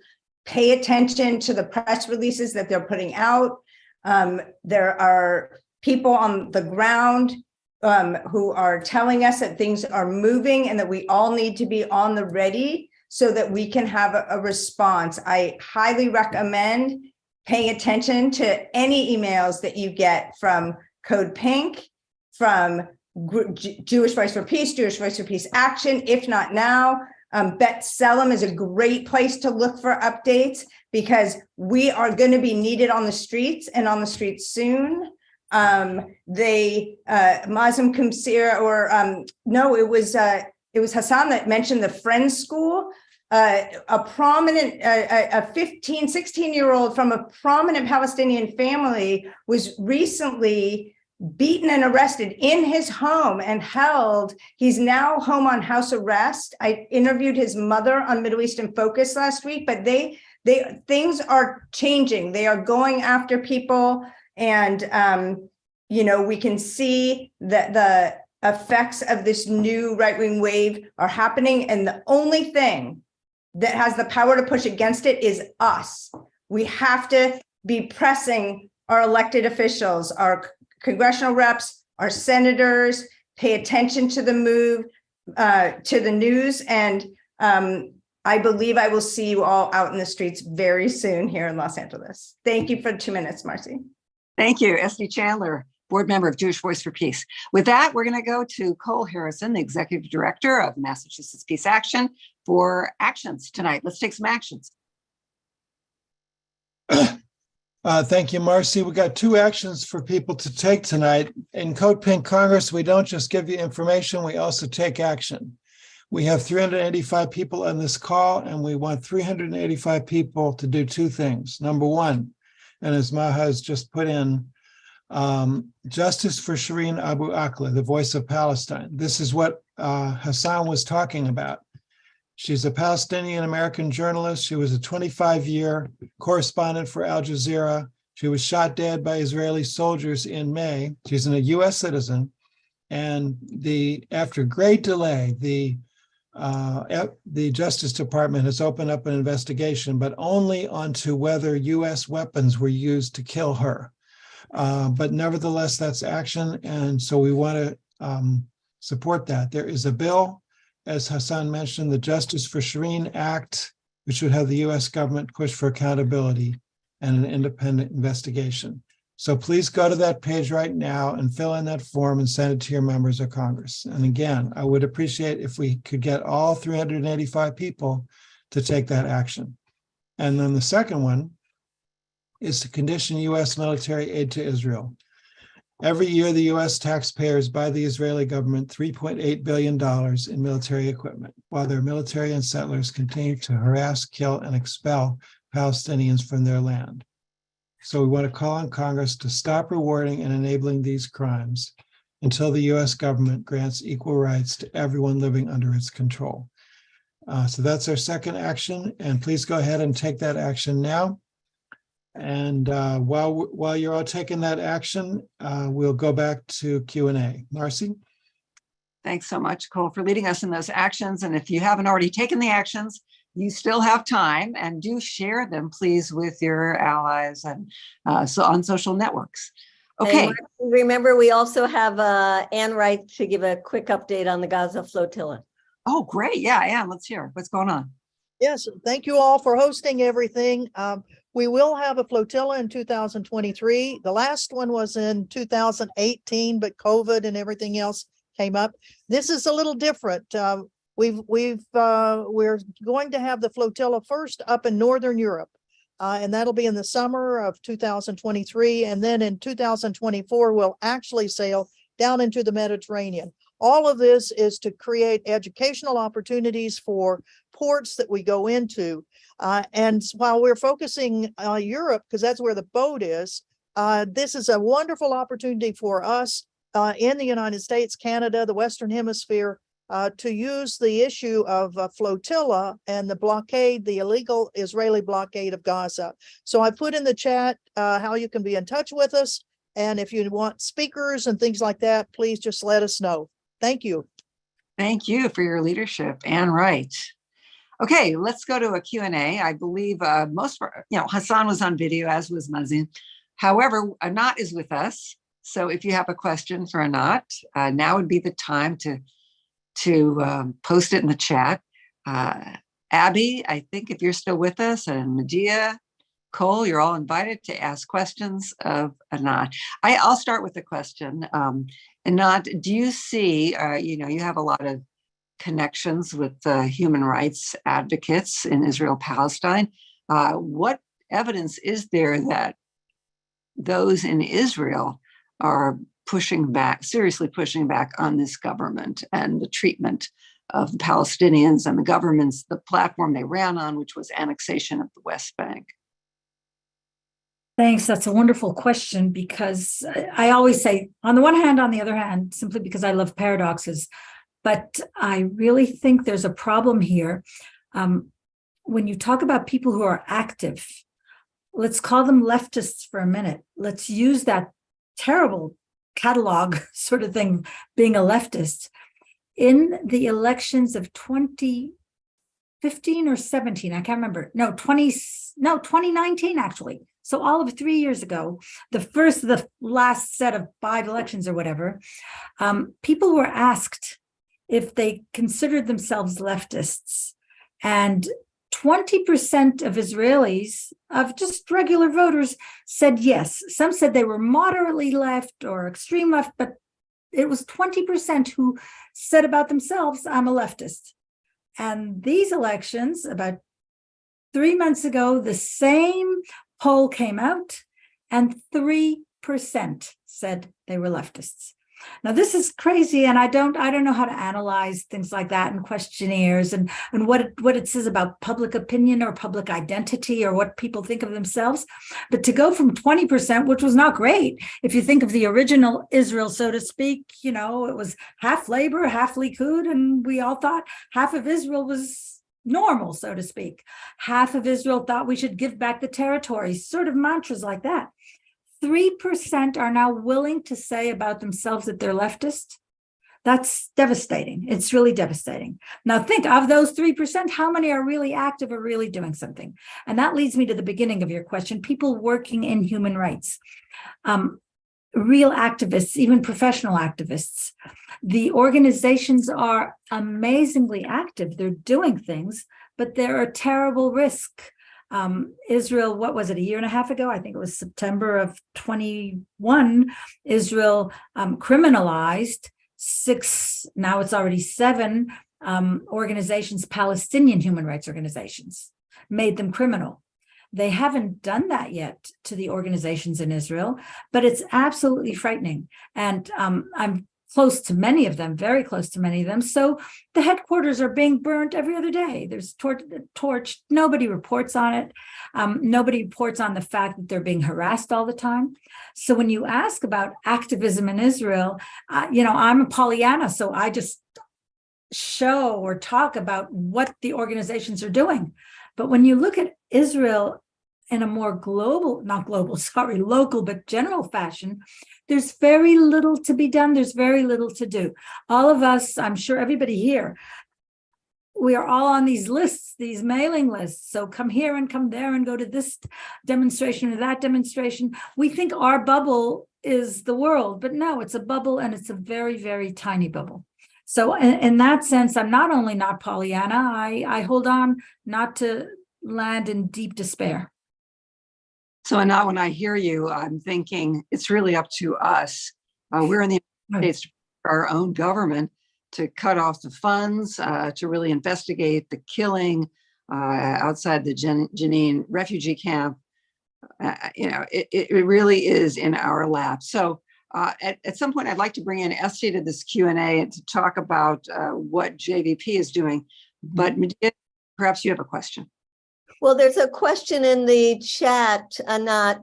Pay attention to the press releases that they're putting out. There are people on the ground who are telling us that things are moving and that we all need to be on the ready so that we can have a response. I highly recommend paying attention to any emails that you get from CODEPINK, from Jewish Voice for Peace, Jewish Voice for Peace Action, if not now. Bet Selim is a great place to look for updates because we are going to be needed on the streets and on the streets soon. Mazem Kumsir, it was Hassan that mentioned the Friends School. a prominent, a 15, 16-year-old from a prominent Palestinian family was recently beaten and arrested in his home and held. He's now home on house arrest. I interviewed his mother on Middle East in Focus last week, but things are changing. They are going after people, and we can see that the effects of this new right-wing wave are happening, and the only thing that has the power to push against it is us. We have to be pressing our elected officials, our congressional reps, our senators, pay attention to the move, to the news. And I believe I will see you all out in the streets very soon here in Los Angeles. Thank you for 2 minutes, Marcy. Thank you, SD Chandler, board member of Jewish Voice for Peace. With that, we're going to go to Cole Harrison, the executive director of Massachusetts Peace Action, for actions tonight. Let's take some actions. Thank you, Marcy. We got 2 actions for people to take tonight. In CODEPINK Congress, we don't just give you information, we also take action. We have 385 people on this call, and we want 385 people to do 2 things. Number 1, and as Maha has just put in, justice for Shireen Abu Akleh, the voice of Palestine. This is what Hassan was talking about. She's a Palestinian American journalist. She was a 25-year correspondent for Al Jazeera. She was shot dead by Israeli soldiers in May. She's a U.S. citizen. And after great delay, the Justice Department has opened up an investigation, but only onto whether U.S. weapons were used to kill her. But nevertheless, that's action. And so we want to support that. There is a bill, as Hassan mentioned, the Justice for Shireen Act, which would have the U.S. government push for accountability and an independent investigation. So please go to that page right now and fill in that form and send it to your members of Congress. And again, I would appreciate if we could get all 385 people to take that action. And then the second one is to condition U.S. military aid to Israel. Every year, the U.S. taxpayers buy the Israeli government $3.8 billion in military equipment, while their military and settlers continue to harass, kill, and expel Palestinians from their land. So we want to call on Congress to stop rewarding and enabling these crimes until the U.S. government grants equal rights to everyone living under its control. So that's our second action, and please go ahead and take that action now. And while you're all taking that action, we'll go back to Q&A. Marcy? Thanks so much, Cole, for leading us in those actions. And if you haven't already taken the actions, you still have time, and do share them, please, with your allies and so on social networks. Okay. And remember, we also have Ann Wright to give a quick update on the Gaza flotilla. Oh, great. Yeah, Ann, let's hear what's going on. Yes, thank you all for hosting everything. We will have a flotilla in 2023. The last one was in 2018, but COVID and everything else came up. This is a little different. We're going to have the flotilla first up in Northern Europe, and that'll be in the summer of 2023. And then in 2024, we'll actually sail down into the Mediterranean. All of this is to create educational opportunities for ports that we go into. And while we're focusing on Europe, because that's where the boat is, this is a wonderful opportunity for us in the United States, Canada, the Western Hemisphere, to use the issue of flotilla and the blockade, the illegal Israeli blockade of Gaza. So I put in the chat how you can be in touch with us. And if you want speakers and things like that, please just let us know. Thank you. Thank you for your leadership, Ann Wright. Okay, let's go to a Q&A. I believe most of Hassan was on video, as was Mazin. However, Anat is with us. So if you have a question for Anat, now would be the time to post it in the chat. Abby, I think if you're still with us, and Medea, Cole, you're all invited to ask questions of Anat. I'll start with the question. Anat, do you see, you have a lot of connections with human rights advocates in Israel, Palestine. What evidence is there that those in Israel are pushing back, seriously pushing back on this government and the treatment of the Palestinians and the governments, the platform they ran on, which was annexation of the West Bank? Thanks. That's a wonderful question, because I always say, on the one hand, on the other hand, simply because I love paradoxes, but I really think there's a problem here. When you talk about people who are active, let's call them leftists for a minute. Let's use that terrible catalog sort of thing, being a leftist. In the elections of 2015 or 17, I can't remember. No, 2019, actually. So all of 3 years ago, the last set of 5 elections or whatever, people were asked if they considered themselves leftists, and 20% of Israelis, of just regular voters, said yes. Some said they were moderately left or extreme left, but it was 20% who said about themselves, I'm a leftist. And these elections, about 3 months ago, the same poll came out and 3% said they were leftists. Now, this is crazy, and I don't know how to analyze things like that in questionnaires and what it says about public opinion or public identity or what people think of themselves. But to go from 20%, which was not great, if you think of the original Israel, so to speak, it was half labor, half Likud, and we all thought half of Israel was normal, so to speak. Half of Israel thought we should give back the territories, sort of mantras like that. 3% are now willing to say about themselves that they're leftist. That's devastating. It's really devastating. Now think of those 3%, how many are really active or really doing something? And that leads me to the beginning of your question, people working in human rights. Real activists, even professional activists. The organizations are amazingly active. They're doing things, but they're a terrible risk. Israel, what was it, a year and a half ago? I think it was September of 21. Israel criminalized 6, now it's already 7 organizations, Palestinian human rights organizations, made them criminal. They haven't done that yet to the organizations in Israel, but it's absolutely frightening. And I'm close to many of them, very close to many of them. So the headquarters are being burnt every other day. There's torch. Nobody reports on it. Nobody reports on the fact that they're being harassed all the time. So when you ask about activism in Israel, I'm a Pollyanna, so I just show or talk about what the organizations are doing. But when you look at Israel in a more local, but general fashion, there's very little to be done. There's very little to do. All of us, I'm sure everybody here, we are all on these lists, these mailing lists. So come here and come there and go to this demonstration or that demonstration. We think our bubble is the world, but no, it's a bubble, and it's a very, very tiny bubble. So in that sense, I'm not only not Pollyanna, I hold on not to land in deep despair. So now when I hear you, I'm thinking it's really up to us. We're in the United States, our own government, to cut off the funds, to really investigate the killing outside the Jenin refugee camp. It really is in our lap. So at some point, I'd like to bring in Esty to this Q&A and to talk about what JVP is doing. But Medea, perhaps you have a question. Well, there's a question in the chat, Anat,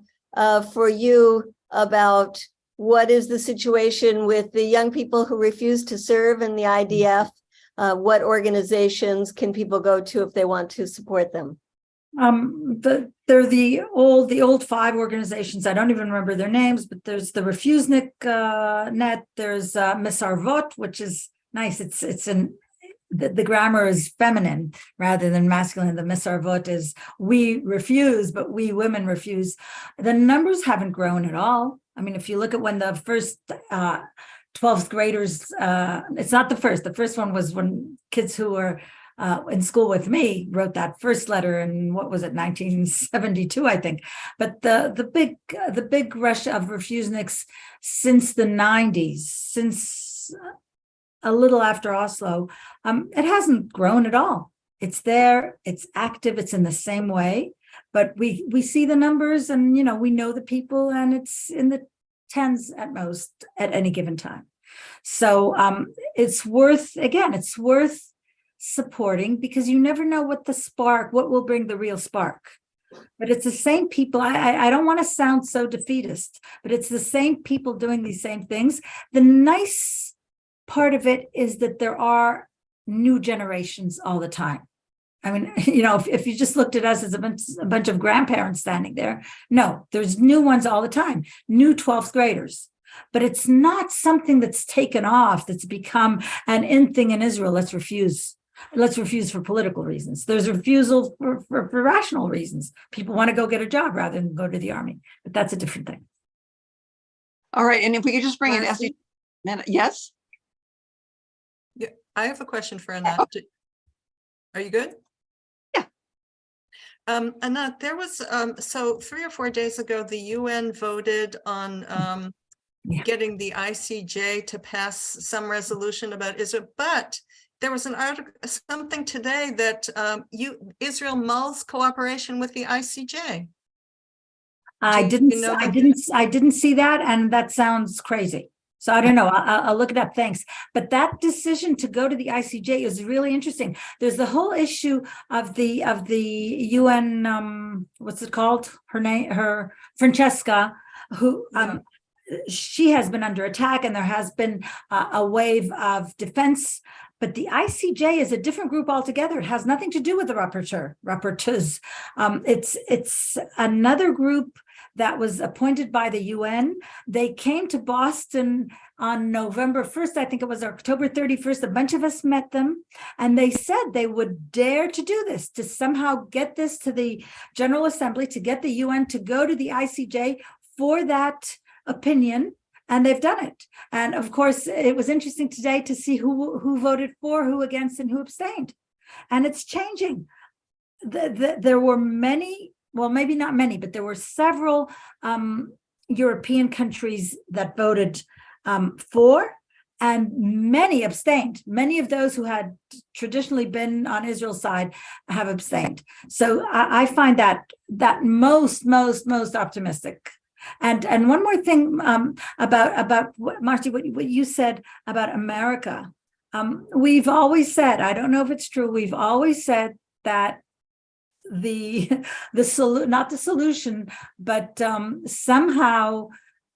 for you about what is the situation with the young people who refuse to serve in the IDF? What organizations can people go to if they want to support them? They're the old 5 organizations. I don't even remember their names, but there's the Refusenik net. There's Misarvot, which is nice. The grammar is feminine rather than masculine. The Misarvot is we refuse, but we women refuse. The numbers haven't grown at all. I mean, if you look at when the first 12th graders, it's not the first one was when kids who were in school with me wrote that first letter in, what was it, 1972, I think. But the big rush of refuseniks since the 90s, since a little after Oslo, it hasn't grown at all. It's there, it's active, it's in the same way, but we see the numbers and, we know the people, and it's in the tens at most at any given time. So it's worth supporting, because you never know what will bring the real spark. But it's the same people. I don't want to sound so defeatist, but it's the same people doing these same things. The nice part of it is that there are new generations all the time. I mean, if you just looked at us as a bunch of grandparents standing there, no, there's new ones all the time, new 12th graders. But it's not something that's taken off, that's become an in thing in Israel. Let's refuse for political reasons. There's refusal for rational reasons. People want to go get a job rather than go to the army, but that's a different thing. All right, and if we could just bring in Esty. Yes? Yeah, I have a question for Anat. Are you good? Yeah. Anat, there was, so 3 or 4 days ago, the UN voted on getting the ICJ to pass some resolution about Israel, but there was an article, something today that Israel mulls cooperation with the ICJ. I didn't see that, and that sounds crazy. So I don't know. I'll look it up. Thanks. But that decision to go to the ICJ is really interesting. There's the whole issue of the UN. What's it called? Her Francesca, who she has been under attack, and there has been a wave of defense. But the ICJ is a different group altogether. It has nothing to do with the rapporteurs. It's another group that was appointed by the UN. They came to Boston on November 1st. I think it was October 31st. A bunch of us met them, and they said they would dare to do this, to somehow get this to the General Assembly, to get the UN to go to the ICJ for that opinion. And they've done it. And of course, it was interesting today to see who voted for, who against, and who abstained. And it's changing. There were many, well, maybe not many, but there were several European countries that voted for, and many abstained. Many of those who had traditionally been on Israel's side have abstained. So I find that most optimistic. And one more thing about what, Marty, what you said about America. We've always said, I don't know if it's true, we've always said that not the solution, but somehow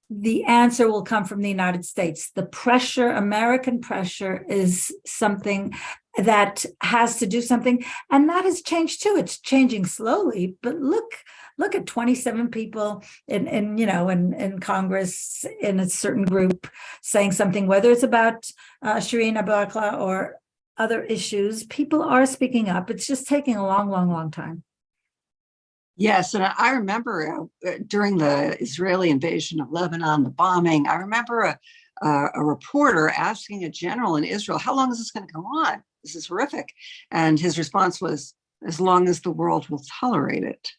the answer will come from the United States. The pressure, American pressure, is something that has to do something, and that has changed too. It's changing slowly, but look at 27 people in Congress in a certain group saying something, whether it's about Shireen Abu Akleh or other issues. People are speaking up. It's just taking a long time. Yes, and I remember during the Israeli invasion of Lebanon, the bombing, I remember a reporter asking a general in Israel, how long is this going to go on? This is horrific. And his response was, as long as the world will tolerate it.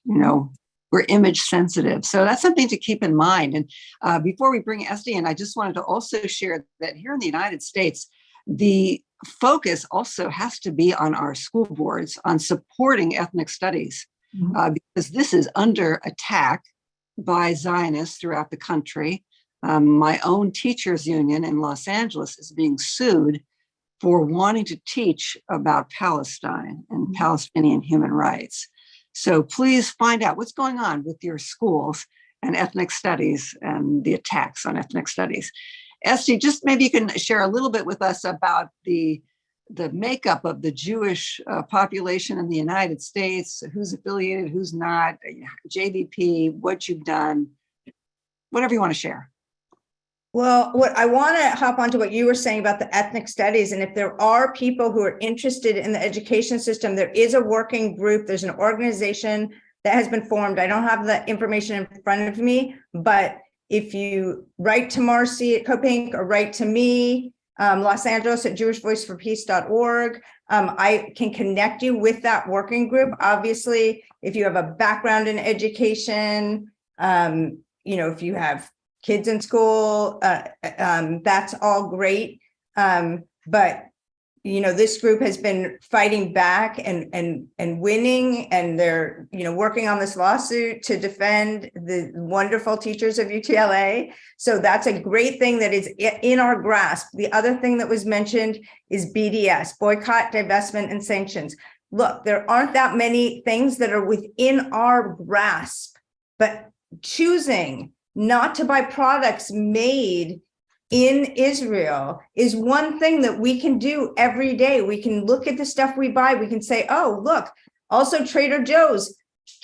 We're image sensitive. So that's something to keep in mind. And before we bring Esty in, I just wanted to also share that here in the United States, the focus also has to be on our school boards, on supporting ethnic studies. Because this is under attack by Zionists throughout the country. My own teachers union in Los Angeles is being sued for wanting to teach about Palestine and Palestinian human rights. So please find out what's going on with your schools and ethnic studies and the attacks on ethnic studies. Esty, just maybe you can share a little bit with us about the makeup of the Jewish population in the United States, who's affiliated, who's not, JVP, what you've done, whatever you want to share. Well, what I want to hop onto what you were saying about the ethnic studies. And if there are people who are interested in the education system, there is a working group. There's an organization that has been formed. I don't have the information in front of me, but if you write to Marcy at CODEPINK or write to me, Los Angeles at jewishvoiceforpeace.org. I can connect you with that working group. Obviously, if you have a background in education, if you have kids in school, that's all great. But this group has been fighting back and winning, and they're, working on this lawsuit to defend the wonderful teachers of UTLA. So that's a great thing that is in our grasp. The other thing that was mentioned is BDS, boycott, divestment, and sanctions. Look, there aren't that many things that are within our grasp, but choosing not to buy products made in Israel is one thing that we can do every day. We can look at the stuff we buy. We can say, oh, look, also Trader Joe's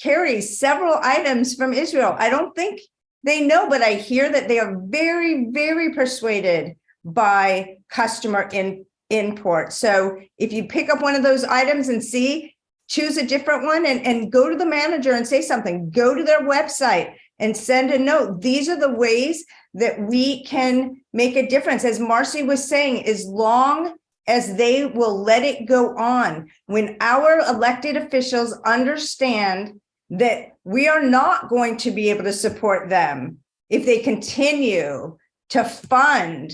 carries several items from Israel. I don't think they know, but I hear that they are very, very persuaded by customer import. So if you pick up one of those items and choose a different one and go to the manager and say something, go to their website and send a note. These are the ways that we can make a difference. As Marcy was saying, as long as they will let it go on, when our elected officials understand that we are not going to be able to support them if they continue to fund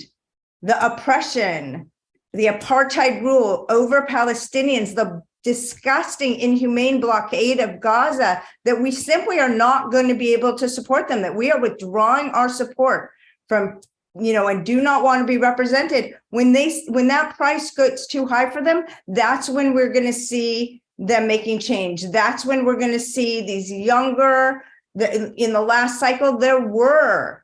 the oppression, the apartheid rule over Palestinians, the disgusting, inhumane blockade of Gaza, that we simply are not going to be able to support them, that we are withdrawing our support from, and do not want to be represented. When that price gets too high for them, that's when we're going to see them making change. That's when we're going to see these younger, in the last cycle, there were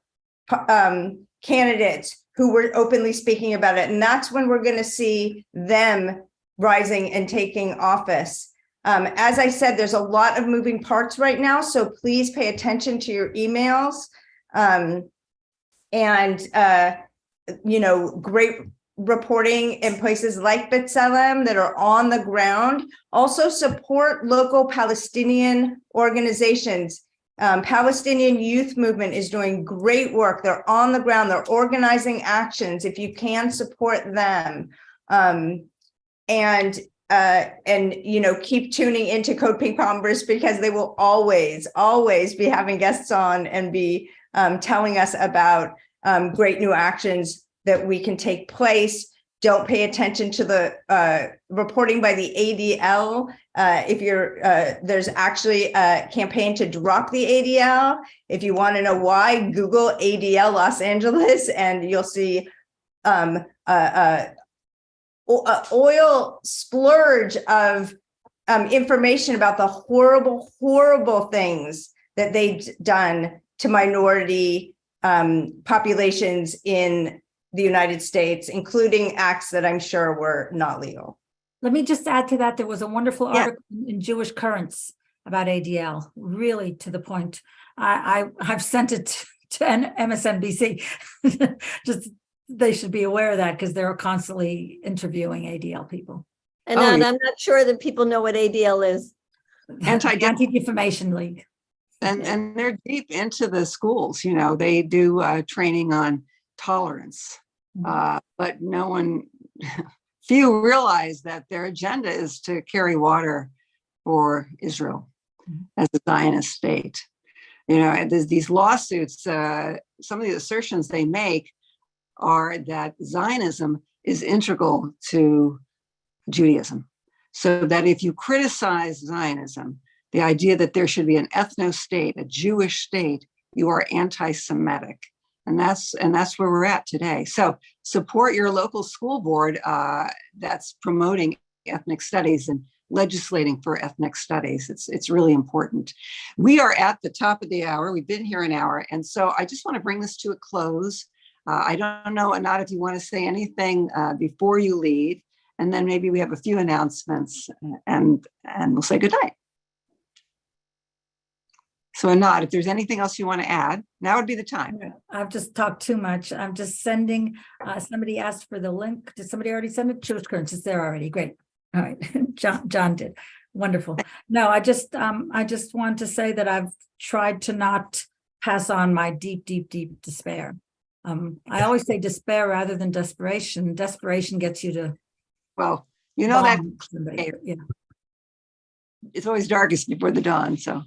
candidates who were openly speaking about it. And that's when we're going to see them rising and taking office. As I said, there's a lot of moving parts right now, so please pay attention to your emails. Great reporting in places like B'Tselem that are on the ground. Also support local Palestinian organizations. Palestinian Youth Movement is doing great work. They're on the ground, they're organizing actions. If you can, support them. Keep tuning into CODEPINK Congress, because they will always be having guests on and be telling us about great new actions that we can take place. Don't pay attention to the reporting by the ADL. There's actually a campaign to drop the ADL. If you want to know why, Google ADL Los Angeles, and you'll see oil splurge of information about the horrible, horrible things that they've done to minority populations in the United States, including acts that I'm sure were not legal. Let me just add to that. There was a wonderful article in Jewish Currents about ADL, really to the point. I've sent it to MSNBC. Just they should be aware of that, because they're constantly interviewing ADL people. And I'm not sure that people know what ADL is. Anti-Defamation League. And they're deep into the schools. They do training on tolerance, but few realize that their agenda is to carry water for Israel as a Zionist state. There's these lawsuits, some of the assertions they make are that Zionism is integral to Judaism. So that if you criticize Zionism, the idea that there should be an ethno-state, a Jewish state, you are anti-Semitic. And that's where we're at today. So support your local school board that's promoting ethnic studies and legislating for ethnic studies. It's really important. We are at the top of the hour. We've been here an hour. And so I just want to bring this to a close. I don't know, Anat, if you want to say anything before you leave, and then maybe we have a few announcements and we'll say goodnight. So Anat, if there's anything else you want to add, now would be the time. I've just talked too much. I'm just sending, somebody asked for the link. Did somebody already send it? Jewish Currents, it's there already. Great. All right, John did. Wonderful. No, I just want to say that I've tried to not pass on my deep, deep, deep despair. I always say despair rather than desperation. Desperation gets you to that somebody. Yeah. It's always darkest before the dawn. So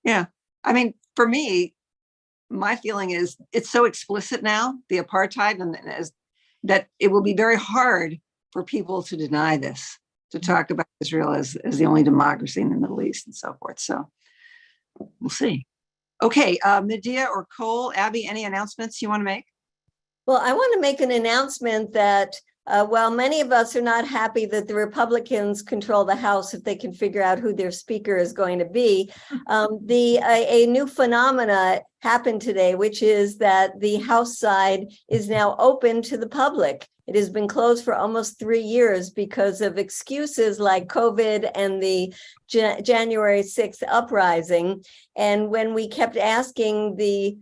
yeah, I mean, for me, my feeling is it's so explicit now, the apartheid, and that it will be very hard for people to deny this, to talk about Israel as the only democracy in the Middle East and so forth. So we'll see. Okay, Medea or Cole, Abby, any announcements you want to make? Well, I want to make an announcement that while many of us are not happy that the Republicans control the House if they can figure out who their speaker is going to be, a new phenomena happened today, which is that the House side is now open to the public. It has been closed for almost 3 years because of excuses like COVID and the January 6th uprising. And when we kept asking the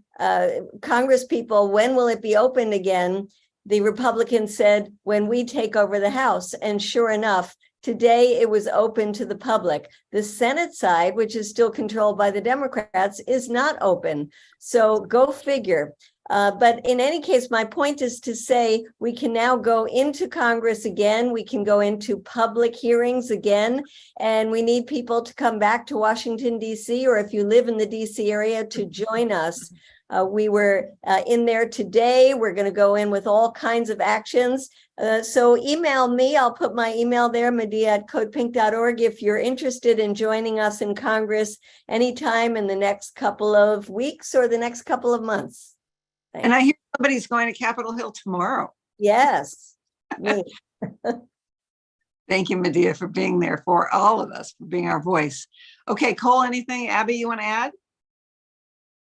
Congress people, when will it be open again? The Republicans said, when we take over the House. And sure enough, today it was open to the public. The Senate side, which is still controlled by the Democrats, is not open. So go figure. But in any case, my point is to say we can now go into Congress again. We can go into public hearings again. And we need people to come back to Washington, D.C., or if you live in the D.C. area, to join us. We were in there today. We're going to go in with all kinds of actions. So email me. I'll put my email there, medea@codepink.org, if you're interested in joining us in Congress anytime in the next couple of weeks or the next couple of months. Thanks. And I hear somebody's going to Capitol Hill tomorrow. Yes. Me. Thank you, Medea, for being there for all of us, for being our voice. Okay, Cole, anything? Abby, you want to add?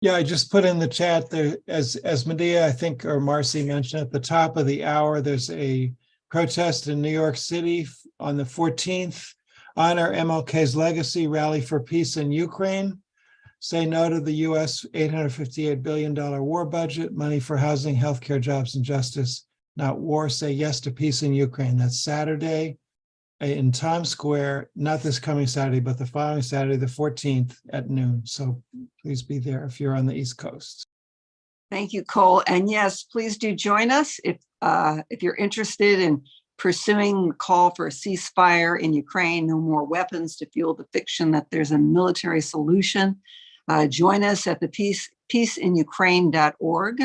Yeah, I just put in the chat there, as Medea, I think, or Marcy mentioned at the top of the hour, there's a protest in New York City on the 14th. Honor MLK's legacy, rally for peace in Ukraine. Say no to the US $858 billion war budget, money for housing, healthcare, jobs, and justice, not war. Say yes to peace in Ukraine. That's Saturday in Times Square, not this coming Saturday, but the following Saturday, the 14th at noon. So please be there if you're on the East Coast. Thank you, Cole. And yes, please do join us if you're interested in pursuing the call for a ceasefire in Ukraine, no more weapons to fuel the fiction that there's a military solution. Join us at the peaceinukraine.org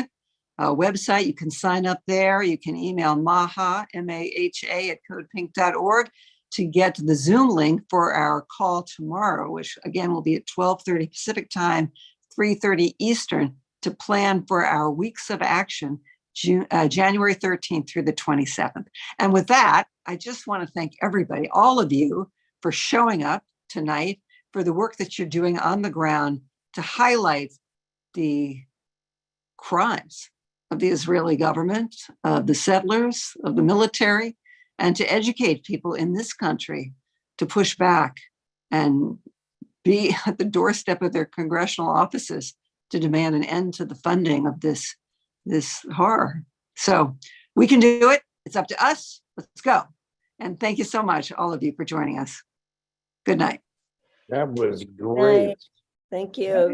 website. You can sign up there. You can email Maha, M-A-H-A, at codepink.org to get the Zoom link for our call tomorrow, which again will be at 12:30 Pacific time, 3:30 Eastern, to plan for our weeks of action, January 13th through the 27th. And with that, I just want to thank everybody, all of you, for showing up tonight, for the work that you're doing on the ground to highlight the crimes of the Israeli government, of the settlers, of the military, and to educate people in this country to push back and be at the doorstep of their congressional offices to demand an end to the funding of this horror. So we can do it. It's up to us. Let's go. And thank you so much, all of you, for joining us. Good night. That was great. Thank you.